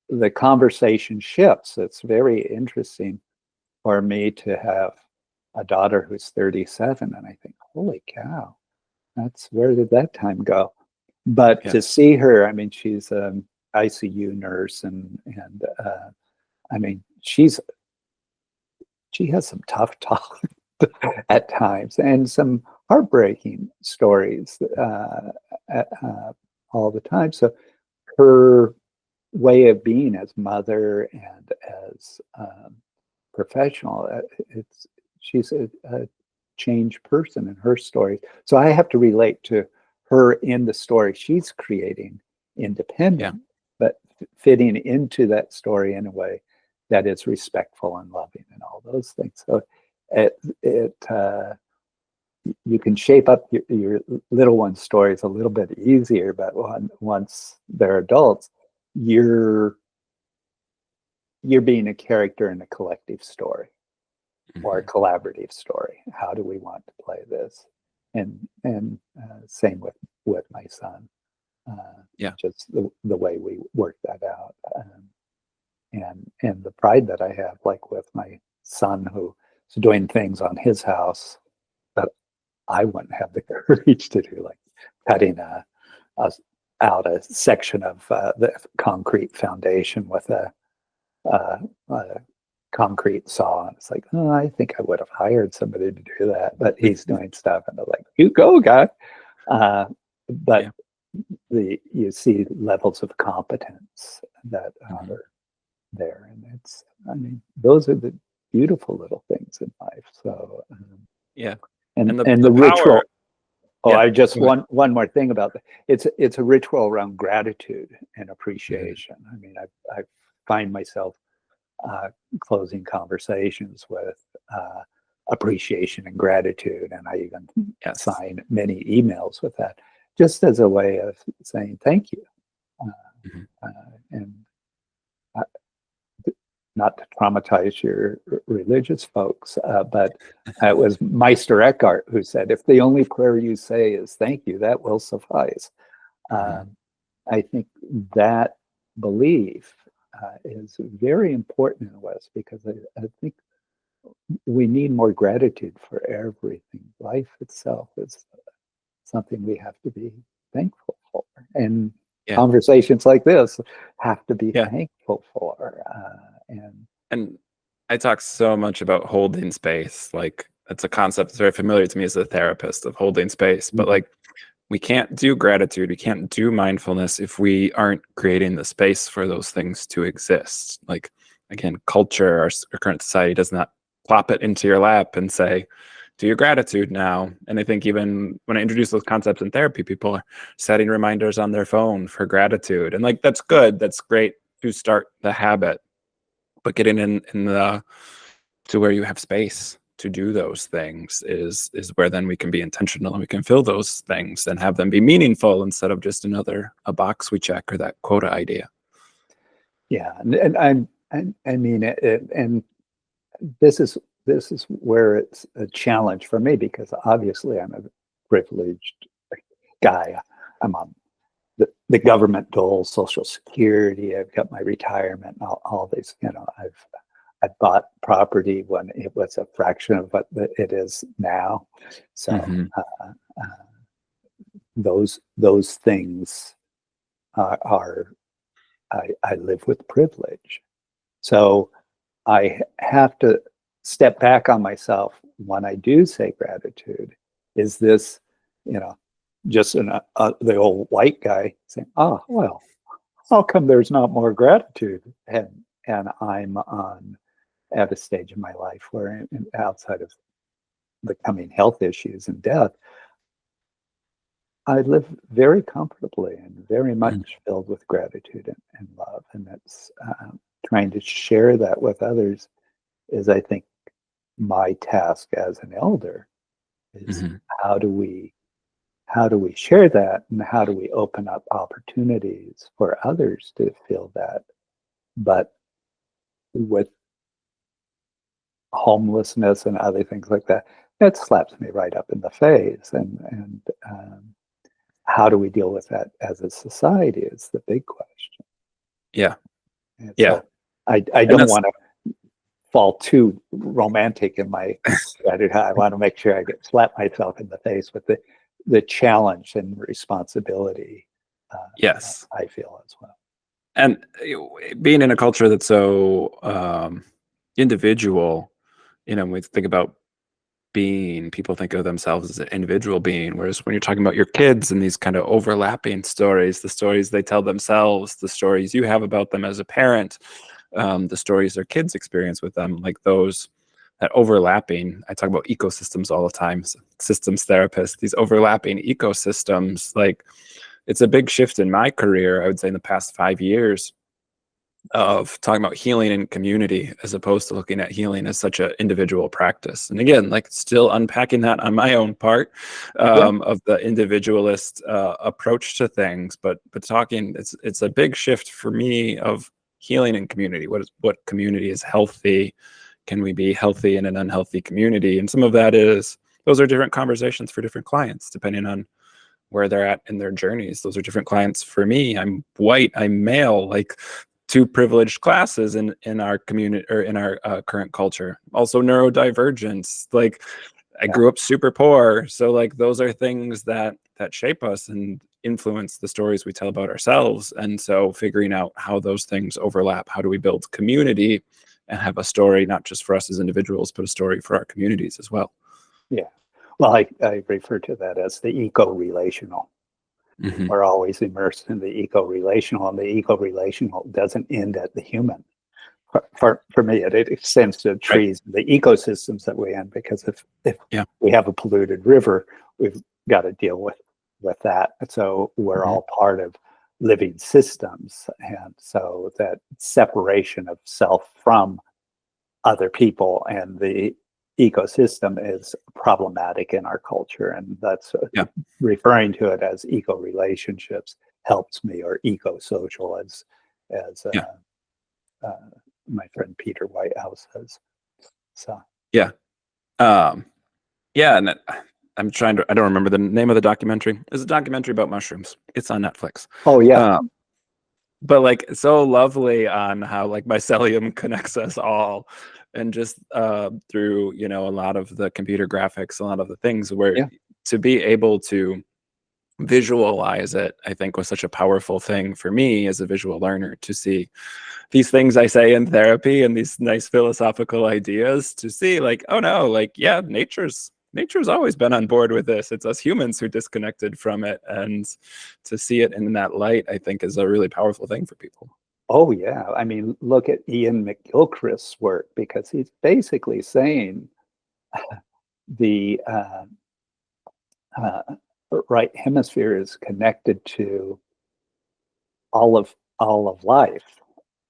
S2: the conversation shifts. It's very interesting for me to have a daughter who's 37, and I think, holy cow, where did that time go? But to see her, I mean, she's ICU nurse, and I mean, she has some tough talk at times, and some heartbreaking stories all the time. So her way of being as mother and as professional, she's a changed person in her story. So I have to relate to her in the story she's creating, independent, but fitting into that story in a way that is respectful and loving and all those things. So you can shape up your little one's stories a little bit easier, but once they're adults, you're being a character in a collective story. or a collaborative story? How do we want to play this? And same with my son. Just the way we work that out, and the pride that I have, like with my son who's doing things on his house that I wouldn't have the courage to do, like cutting out a section of the concrete foundation with a concrete saw. And it's like, oh, I think I would have hired somebody to do that, but he's doing stuff, and they're like, "You go, guy." But you see levels of competence that are there, and I mean, those are the beautiful little things in life. So and the ritual. I just one more thing about that. It's a ritual around gratitude and appreciation. I mean, I find myself closing conversations with appreciation and gratitude, and I even sign many emails with that, just as a way of saying thank you. And not to traumatize your religious folks, but it was Meister Eckhart who said, if the only prayer you say is thank you, that will suffice. I think that belief is very important in the West, because I think we need more gratitude for everything. Life itself is something we have to be thankful for. And conversations like this have to be thankful for.
S1: And I talk so much about holding space. Like, it's a concept that's very familiar to me as a therapist, of holding space. But like, we can't do gratitude, we can't do mindfulness if we aren't creating the space for those things to exist. Like, again, culture, our current society does not plop it into your lap and say, do your gratitude now. And I think even when I introduce those concepts in therapy, people are setting reminders on their phone for gratitude. And like, that's good, that's great to start the habit. But getting in the to where you have space to do those things is where then we can be intentional, and we can fill those things and have them be meaningful, instead of just a box we check, or that quota idea.
S2: Yeah, and I mean it, and this is where it's a challenge for me, because obviously I'm a privileged guy. I'm on the government dole, Social Security. I've got my retirement, and all these. You know, I bought property when it was a fraction of what it is now. So those things are I live with privilege. So I have to step back on myself when I do say gratitude. Is this, just the old white guy saying, "Oh, well, how come there's not more gratitude?" And I'm at a stage in my life where, outside of the coming health issues and death, I live very comfortably and very much filled with gratitude and love. And that's trying to share that with others is, I think, my task as an elder. Is how do we share that, and how do we open up opportunities for others to feel that? But with homelessness and other things like that, that slaps me right up in the face. And how do we deal with that as a society is the big question.
S1: Yeah.
S2: And so I don't want to fall too romantic in my gratitude. I want to make sure I slap myself in the face with the challenge and responsibility.
S1: Yes,
S2: I feel as well.
S1: And being in a culture that's so individual, when we think about being, people think of themselves as an individual being, whereas when you're talking about your kids and these kind of overlapping stories, the stories they tell themselves, the stories you have about them as a parent, the stories their kids experience with them, like that overlapping. I talk about ecosystems all the time, systems therapist, these overlapping ecosystems. Like, it's a big shift in my career, I would say, in the past 5 years, of talking about healing in community, as opposed to looking at healing as such an individual practice. And again, like, still unpacking that on my own part, of the individualist approach to things, but talking, it's a big shift for me of healing in community. What community is healthy can we be healthy in an unhealthy community? And some of that is, those are different conversations for different clients, depending on where they're at in their journeys. Those are different clients for me. I'm white, I'm male, like two privileged classes in our community or in our current culture. Also neurodivergence, like I grew up super poor. So like those are things that shape us and influence the stories we tell about ourselves. And so figuring out how those things overlap, how do we build community and have a story, not just for us as individuals, but a story for our communities as well.
S2: Yeah. Well, I refer to that as the eco-relational.
S1: Mm-hmm.
S2: We're always immersed in the eco-relational, and the eco-relational doesn't end at the human. For me, it extends to trees, the ecosystems that we're in, because if we have a polluted river, we've got to deal with that. So we're all part of living systems. And so that separation of self from other people and the ecosystem is problematic in our culture. And that's referring to it as eco-relationships helps me, or eco-social as my friend Peter Whitehouse says. So
S1: and I'm trying to, I don't remember the name of the documentary. It's a documentary about mushrooms. It's on Netflix.
S2: Oh yeah.
S1: But like so lovely on how like mycelium connects us all, and just through, you know, a lot of the computer graphics, a lot of the things where to be able to visualize it, I think was such a powerful thing for me as a visual learner, to see these things I say in therapy and these nice philosophical ideas, to see like, oh no, like, yeah, nature's always been on board with this. It's us humans who disconnected from it. And to see it in that light, I think is a really powerful thing for people.
S2: Oh yeah. I mean, look at Ian McGilchrist's work, because he's basically saying the right hemisphere is connected to all of life.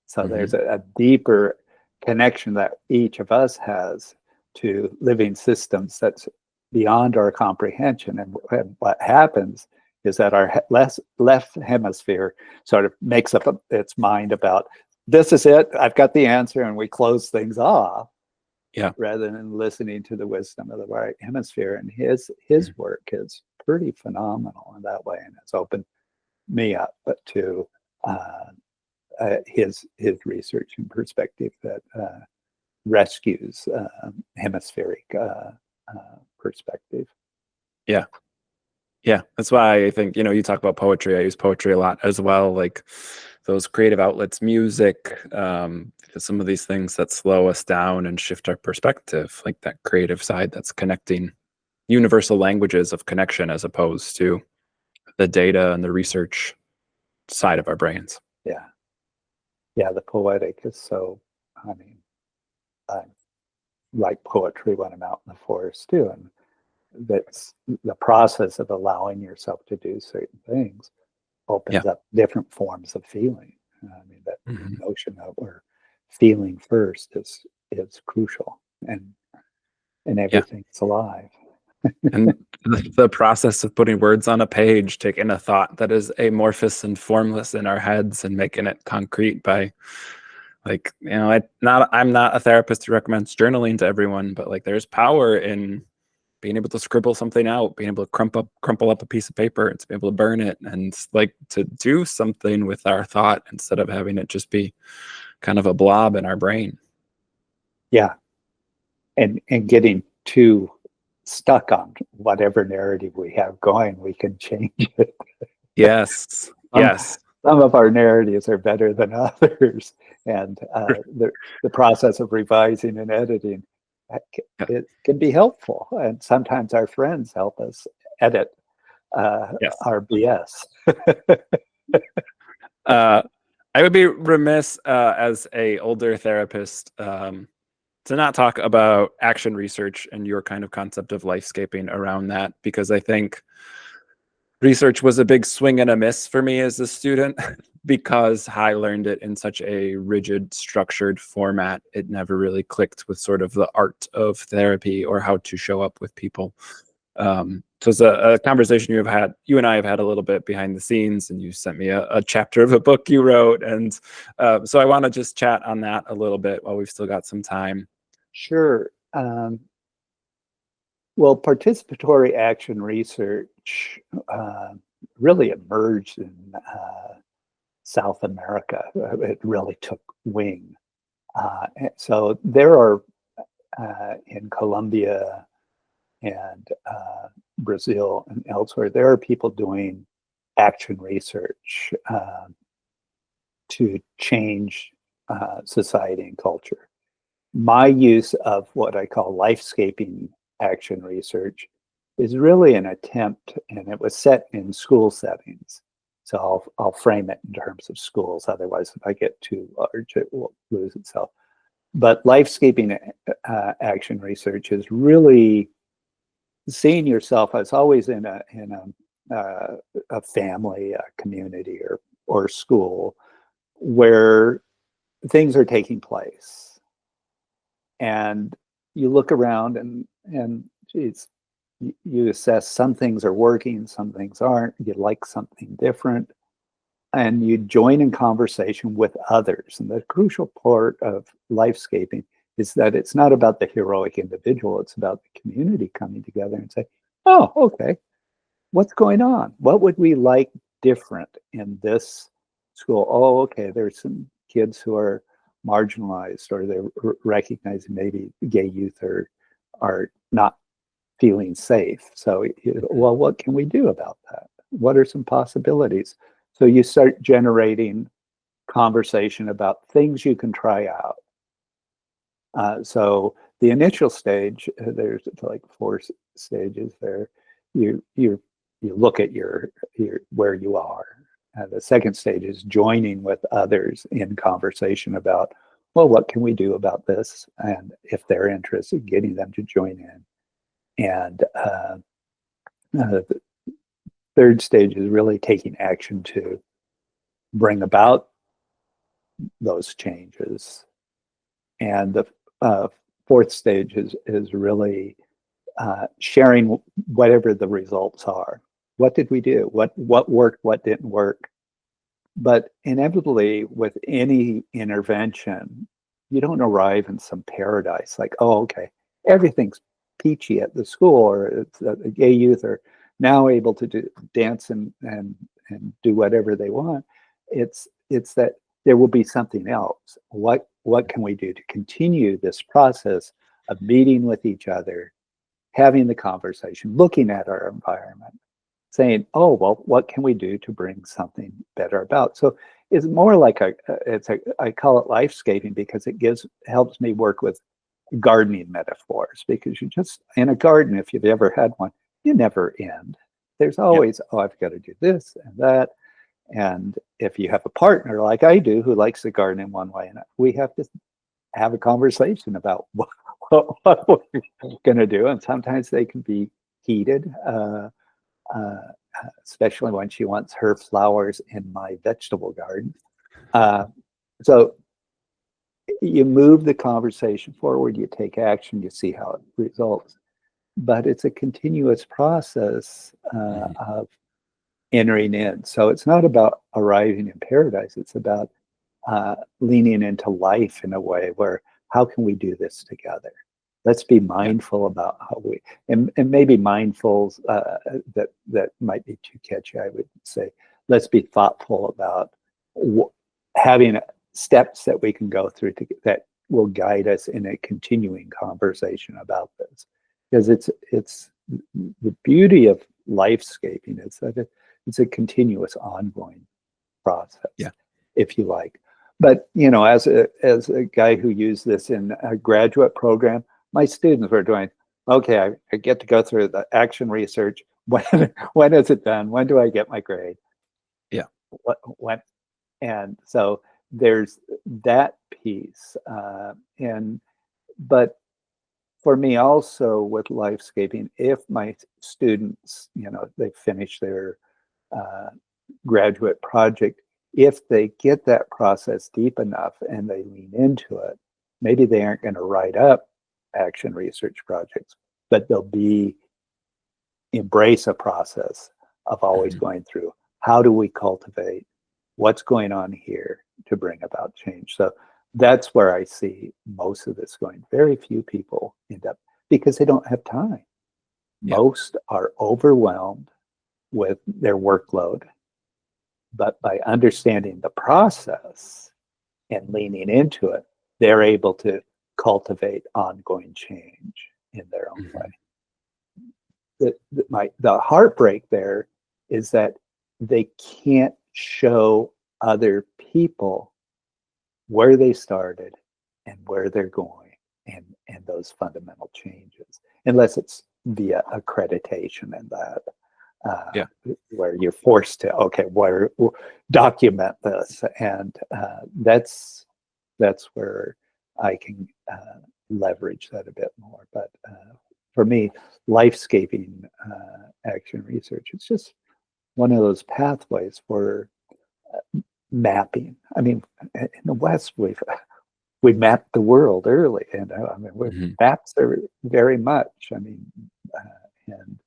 S2: So there's a deeper connection that each of us has to living systems that's beyond our comprehension. And what happens is that our left hemisphere sort of makes up its mind about, this is it, I've got the answer, and we close things off. Rather than listening to the wisdom of the right hemisphere. And his work is pretty phenomenal in that way, and it's opened me up to his research and perspective that rescues hemispheric perspective.
S1: That's why I think, you know, you talk about poetry. I use poetry a lot as well, like those creative outlets, music, some of these things that slow us down and shift our perspective, like that creative side that's connecting universal languages of connection, as opposed to the data and the research side of our brains.
S2: The poetic is so, I mean, I write poetry when I'm out in the forest too, and that's the process of allowing yourself to do certain things opens up different forms of feeling. I mean, that notion that we're feeling first is crucial, and everything's alive.
S1: And the process of putting words on a page, taking a thought that is amorphous and formless in our heads and making it concrete by, like, you know, I'm not a therapist who recommends journaling to everyone, but like there's power in being able to scribble something out, being able to crumple up a piece of paper, and to be able to burn it, and like to do something with our thought instead of having it just be kind of a blob in our brain.
S2: And getting too stuck on whatever narrative we have going, we can change it.
S1: Yes.
S2: Some of our narratives are better than others, and the process of revising and editing, it can be helpful. And sometimes our friends help us edit our BS.
S1: I would be remiss as a older therapist to not talk about action research and your kind of concept of lifescaping around that, because I think research was a big swing and a miss for me as a student because I learned it in such a rigid, structured format. It never really clicked with sort of the art of therapy or how to show up with people. So it's a conversation you and I have had a little bit behind the scenes, and you sent me a chapter of a book you wrote. And so I want to just chat on that a little bit while we've still got some time.
S2: Sure. Well, participatory action research really emerged in South America. It really took wing. So there are in Colombia and Brazil and elsewhere, there are people doing action research to change society and culture. My use of what I call lifescaping action research is really an attempt, and it was set in school settings. So I'll frame it in terms of schools. Otherwise, if I get too large, it will lose itself. But lifescaping action research is really seeing yourself as always in a family, a community, or school where things are taking place, and you look around and geez, you assess some things are working, some things aren't. You like something different, and you join in conversation with others. And the crucial part of lifescaping is that it's not about the heroic individual, it's about the community coming together and say, oh, okay, what's going on? What would we like different in this school? Oh, okay, there's some kids who are marginalized, or they're recognizing maybe gay youth are not feeling safe. So, well, what can we do about that? What are some possibilities? So you start generating conversation about things you can try out. So the initial stage, there's like 4 stages there. You look at your where you are. The second stage is joining with others in conversation about, well, what can we do about this? And if they're interested, getting them to join in. And the third stage is really taking action to bring about those changes. And the fourth stage is really sharing whatever the results are. What did we do? What worked? What didn't work? But inevitably, with any intervention, you don't arrive in some paradise like, oh, okay, everything's peachy at the school, or it's the gay youth are now able to dance and do whatever they want. It's that there will be something else. What can we do to continue this process of meeting with each other, having the conversation, looking at our environment, saying, oh, well, what can we do to bring something better about? So it's more like I call it lifescaping because it helps me work with gardening metaphors, because you just, in a garden, if you've ever had one, you never end. There's always, oh, I've got to do this and that. And if you have a partner like I do who likes to garden in one way, and we have to have a conversation about what we're going to do. And sometimes they can be heated, especially when she wants her flowers in my vegetable garden. So you move the conversation forward, you take action, you see how it results. But it's a continuous process of entering in. So it's not about arriving in paradise. It's about leaning into life in a way where, how can we do this together? Let's be mindful about how we, and maybe mindful that might be too catchy, I would say. Let's be thoughtful about having steps that we can go through that will guide us in a continuing conversation about this. Because it's the beauty of lifescaping is that it's a continuous, ongoing process, if you like. But as a guy who used this in a graduate program, my students were doing, okay, I get to go through the action research. When is it done? When do I get my grade?
S1: Yeah.
S2: When? And so there's that piece. But for me also with lifescaping, if my students, they finish their graduate project, if they get that process deep enough and they lean into it, maybe they aren't going to write up action research projects, but they'll embrace a process of always going through, how do we cultivate what's going on here to bring about change? So that's where I see most of this going. Very few people end up, because they don't have time.
S1: Yeah.
S2: Most are overwhelmed with their workload, but by understanding the process and leaning into it, they're able to cultivate ongoing change in their own way. The heartbreak there is that they can't show other people where they started and where they're going, and those fundamental changes, unless it's via accreditation and that, where you're forced to, okay, document this, and that's where I can leverage that a bit more. But for me, lifescaping action research, it's just one of those pathways for mapping. I mean, in the West, we mapped the world early, and I mean, maps are very much. I mean, and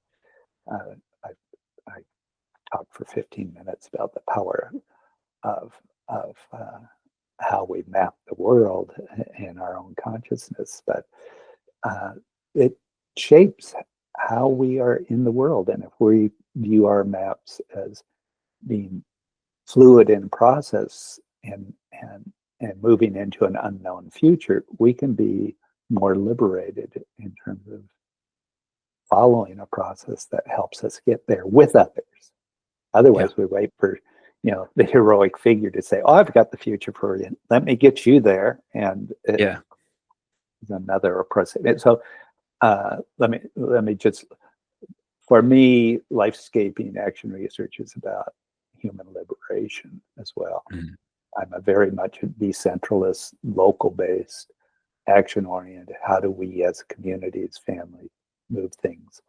S2: I talked for 15 minutes about the power of how we map the world in our own consciousness, but it shapes how we are in the world. And if we view our maps as being fluid in process and moving into an unknown future, we can be more liberated in terms of following a process that helps us get there with others. Otherwise, we wait for the heroic figure to say, "Oh, I've got the future for you. Let me get you there." And it's another approach. And so let me just, for me, lifescaping action research is about human liberation as well. I'm a very much decentralist, local-based, action-oriented. How do we as communities, families, move things?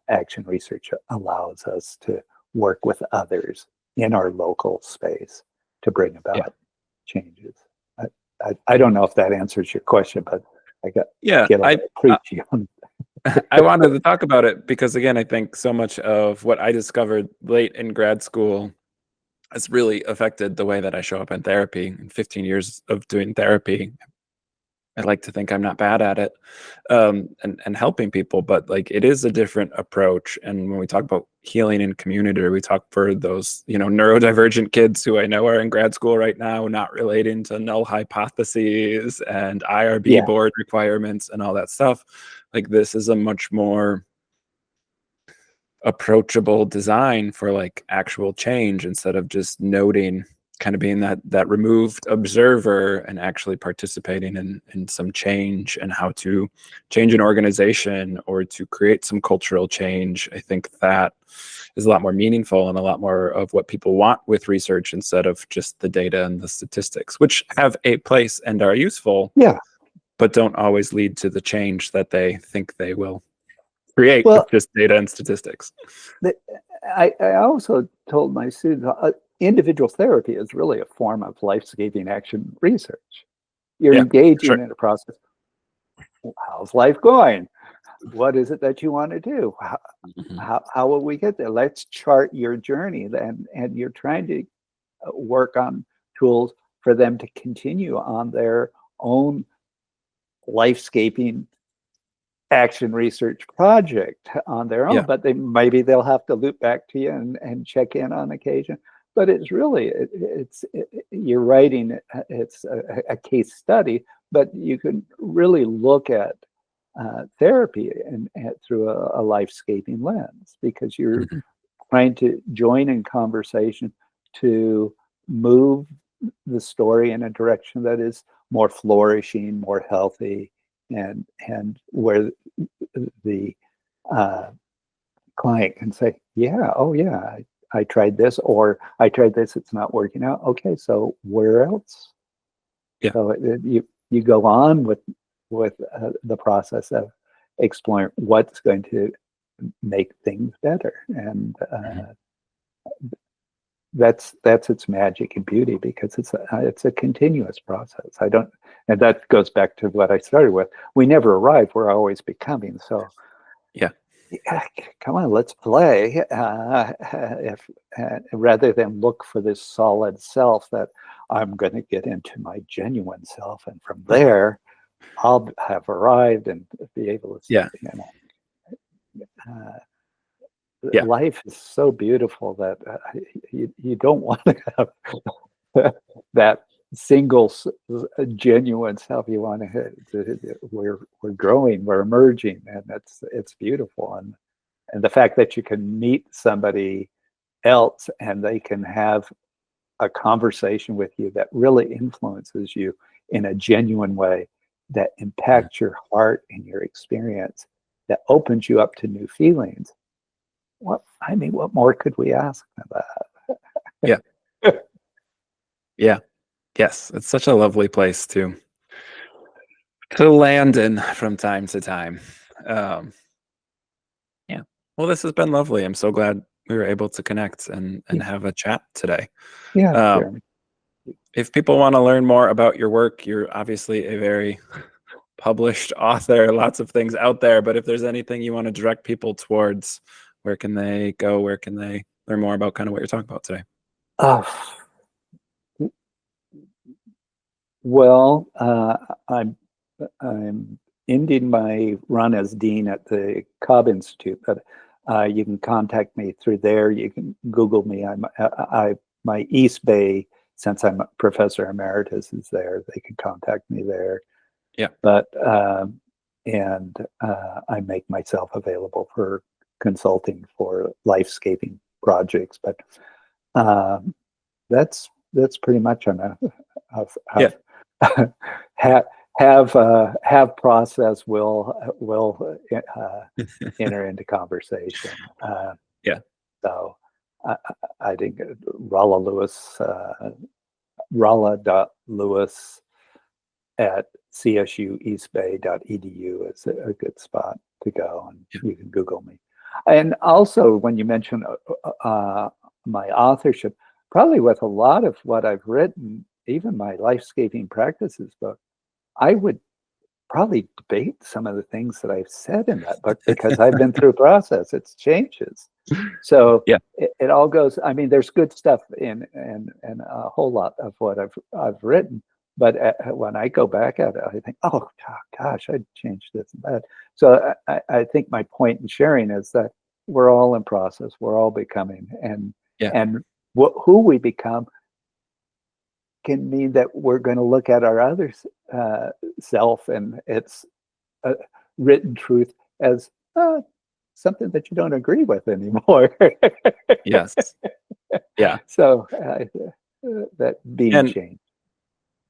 S2: Action research allows us to work with others in our local space to bring about changes. I don't know if that answers your question, but I get a little preachy on
S1: I wanted to talk about it because, again, I think so much of what I discovered late in grad school has really affected the way that I show up in therapy. In 15 years of doing therapy, I like to think I'm not bad at it, and helping people, but like it is a different approach. And when we talk about healing in community, or we talk for those neurodivergent kids who I know are in grad school right now, not relating to null hypotheses and IRB board requirements and all that stuff. Like this is a much more approachable design for like actual change, instead of just noting, kind of being that removed observer and actually participating in some change, and how to change an organization or to create some cultural change. I think that is a lot more meaningful and a lot more of what people want with research, instead of just the data and the statistics, which have a place and are useful, but don't always lead to the change that they think they will create with just data and statistics.
S2: I also told my students, individual therapy is really a form of life-saving action research. You're engaging in a process. How's life going? What is it that you want to do? How will we get there? Let's chart your journey then. And you're trying to work on tools for them to continue on their own life-scaping action research project on their own, but maybe they'll have to loop back to you and check in on occasion. But it's really, you're writing, it's a case study, but you can really look at therapy and through a life-scaping lens, because you're trying to join in conversation to move the story in a direction that is more flourishing, more healthy, and where the client can say, I tried this, or I tried this, it's not working out. Okay, so where else? So you go on with the process of exploring what's going to make things better, and that's its magic and beauty, because it's a continuous process. And that goes back to what I started with. We never arrive; we're always becoming. So, come on, let's play. Rather than look for this solid self that I'm going to get into my genuine self, and from there, I'll have arrived and be able to,
S1: Yeah. Yeah.
S2: Life is so beautiful that you don't want to have that single genuine self. You want to, we're growing, we're emerging, and it's beautiful. And the fact that you can meet somebody else and they can have a conversation with you that really influences you in a genuine way, that impacts your heart and your experience, that opens you up to new feelings. What more could we ask than that?
S1: Yeah. Yeah. Yes. It's such a lovely place to land in from time to time. Yeah. Well, this has been lovely. I'm so glad we were able to connect and have a chat today.
S2: Yeah,
S1: Um,
S2: Jeremy.
S1: if people want to learn more about your work, you're obviously a very published author, lots of things out there, but if there's anything you want to direct people towards, where can they go? Where can they learn more about kind of what you're talking about today?
S2: Well, I'm ending my run as dean at the Cobb Institute, but you can contact me through there. You can Google me. My East Bay, since I'm a professor emeritus, is there. They can contact me there.
S1: Yeah.
S2: But and I make myself available for consulting for lifescaping projects. But that's pretty much on have process will enter into conversation.
S1: Yeah.
S2: So I think Rolla Lewis, Rolla.Lewis at csueastbay.edu is a good spot to go, and you can Google me. And also, when you mention my authorship, probably with a lot of what I've written, even my Lifescaping Practices book, I would probably debate some of the things that I've said in that book because I've been through a process. It's changes. So it all goes. I mean, there's good stuff in and a whole lot of what I've written. But when I go back at it, I think, oh gosh, I'd change this and that. So I think my point in sharing is that we're all in process. We're all becoming, and who we become can mean that we're going to look at our other self and its written truth as something that you don't agree with anymore.
S1: Yes. Yeah.
S2: So that being changed.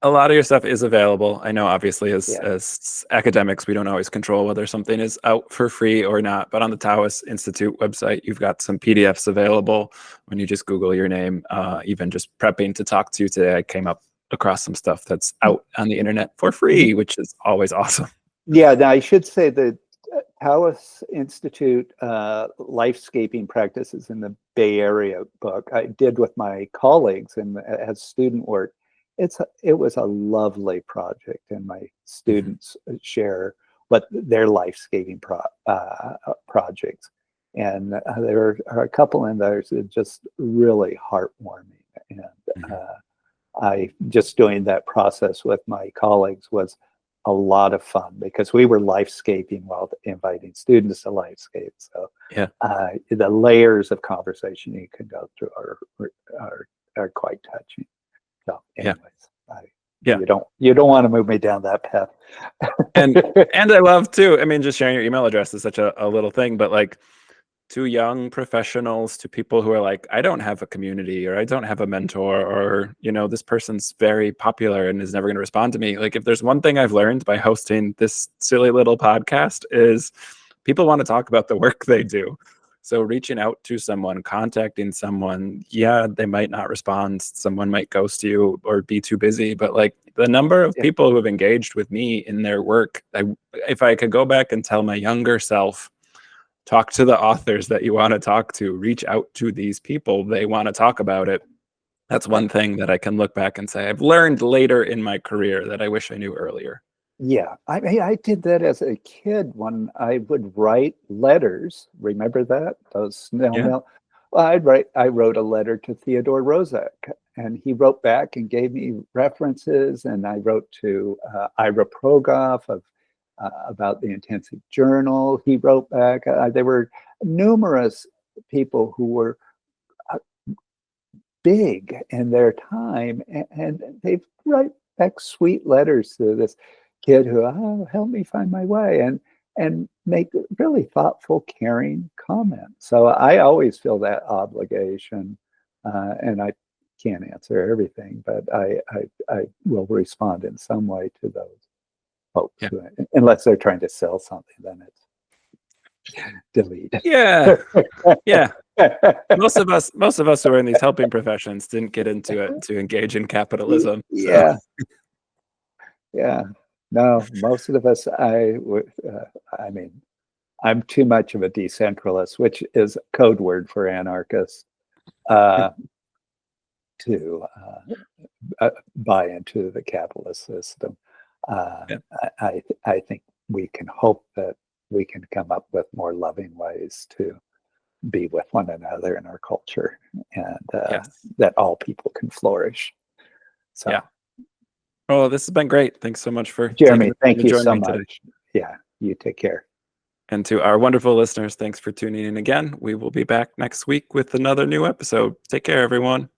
S1: A lot of your stuff is available. I know, obviously, as academics, we don't always control whether something is out for free or not. But on the Taoist Institute website, you've got some PDFs available. When you just Google your name, even just prepping to talk to you today, I came across some stuff that's out on the internet for free, which is always awesome.
S2: Yeah, now I should say the Taoist Institute Lifescaping Practices in the Bay Area book I did with my colleagues and as student work. It was a lovely project, and my students share what their life-saving projects, and there are a couple in there that are just really heartwarming. And I just doing that process with my colleagues was a lot of fun because we were lifescaping while inviting students to lifescape. So the layers of conversation you can go through are quite touching. So anyways, you don't want to move me down that path.
S1: and I love too, I mean, just sharing your email address is such a little thing, but like to young professionals, to people who are like, I don't have a community, or I don't have a mentor, or, you know, this person's very popular and is never going to respond to me. Like, if there's one thing I've learned by hosting this silly little podcast is people want to talk about the work they do. So reaching out to someone, contacting someone, they might not respond. Someone might ghost you or be too busy. But like the number of people who have engaged with me in their work, if I could go back and tell my younger self, talk to the authors that you want to talk to, reach out to these people, they want to talk about it. That's one thing that I can look back and say I've learned later in my career that I wish I knew earlier.
S2: Yeah, I mean, I did that as a kid when I would write letters. Remember that? Those snail mail? Well, I wrote a letter to Theodore Roszak, and he wrote back and gave me references, and I wrote to Ira Progoff about the intensive journal. He wrote back. There were numerous people who were big in their time, and they write back sweet letters to this kid who, oh, help me find my way, and make really thoughtful, caring comments. So I always feel that obligation, and I can't answer everything, but I will respond in some way to those folks.
S1: Yeah.
S2: Unless they're trying to sell something, then it's delete.
S1: Yeah. Yeah. Most of us who are in these helping professions didn't get into it to engage in capitalism.
S2: Yeah. Yeah. No, most of us, I mean, I'm too much of a decentralist, which is a code word for anarchist, to buy into the capitalist system. I think we can hope that we can come up with more loving ways to be with one another in our culture, and that all people can flourish. So,
S1: yeah. Oh, this has been great. Thanks so much for
S2: Jeremy. Thank you so much.
S1: Today.
S2: Yeah, you take care.
S1: And to our wonderful listeners, thanks for tuning in again. We will be back next week with another new episode. Take care, everyone.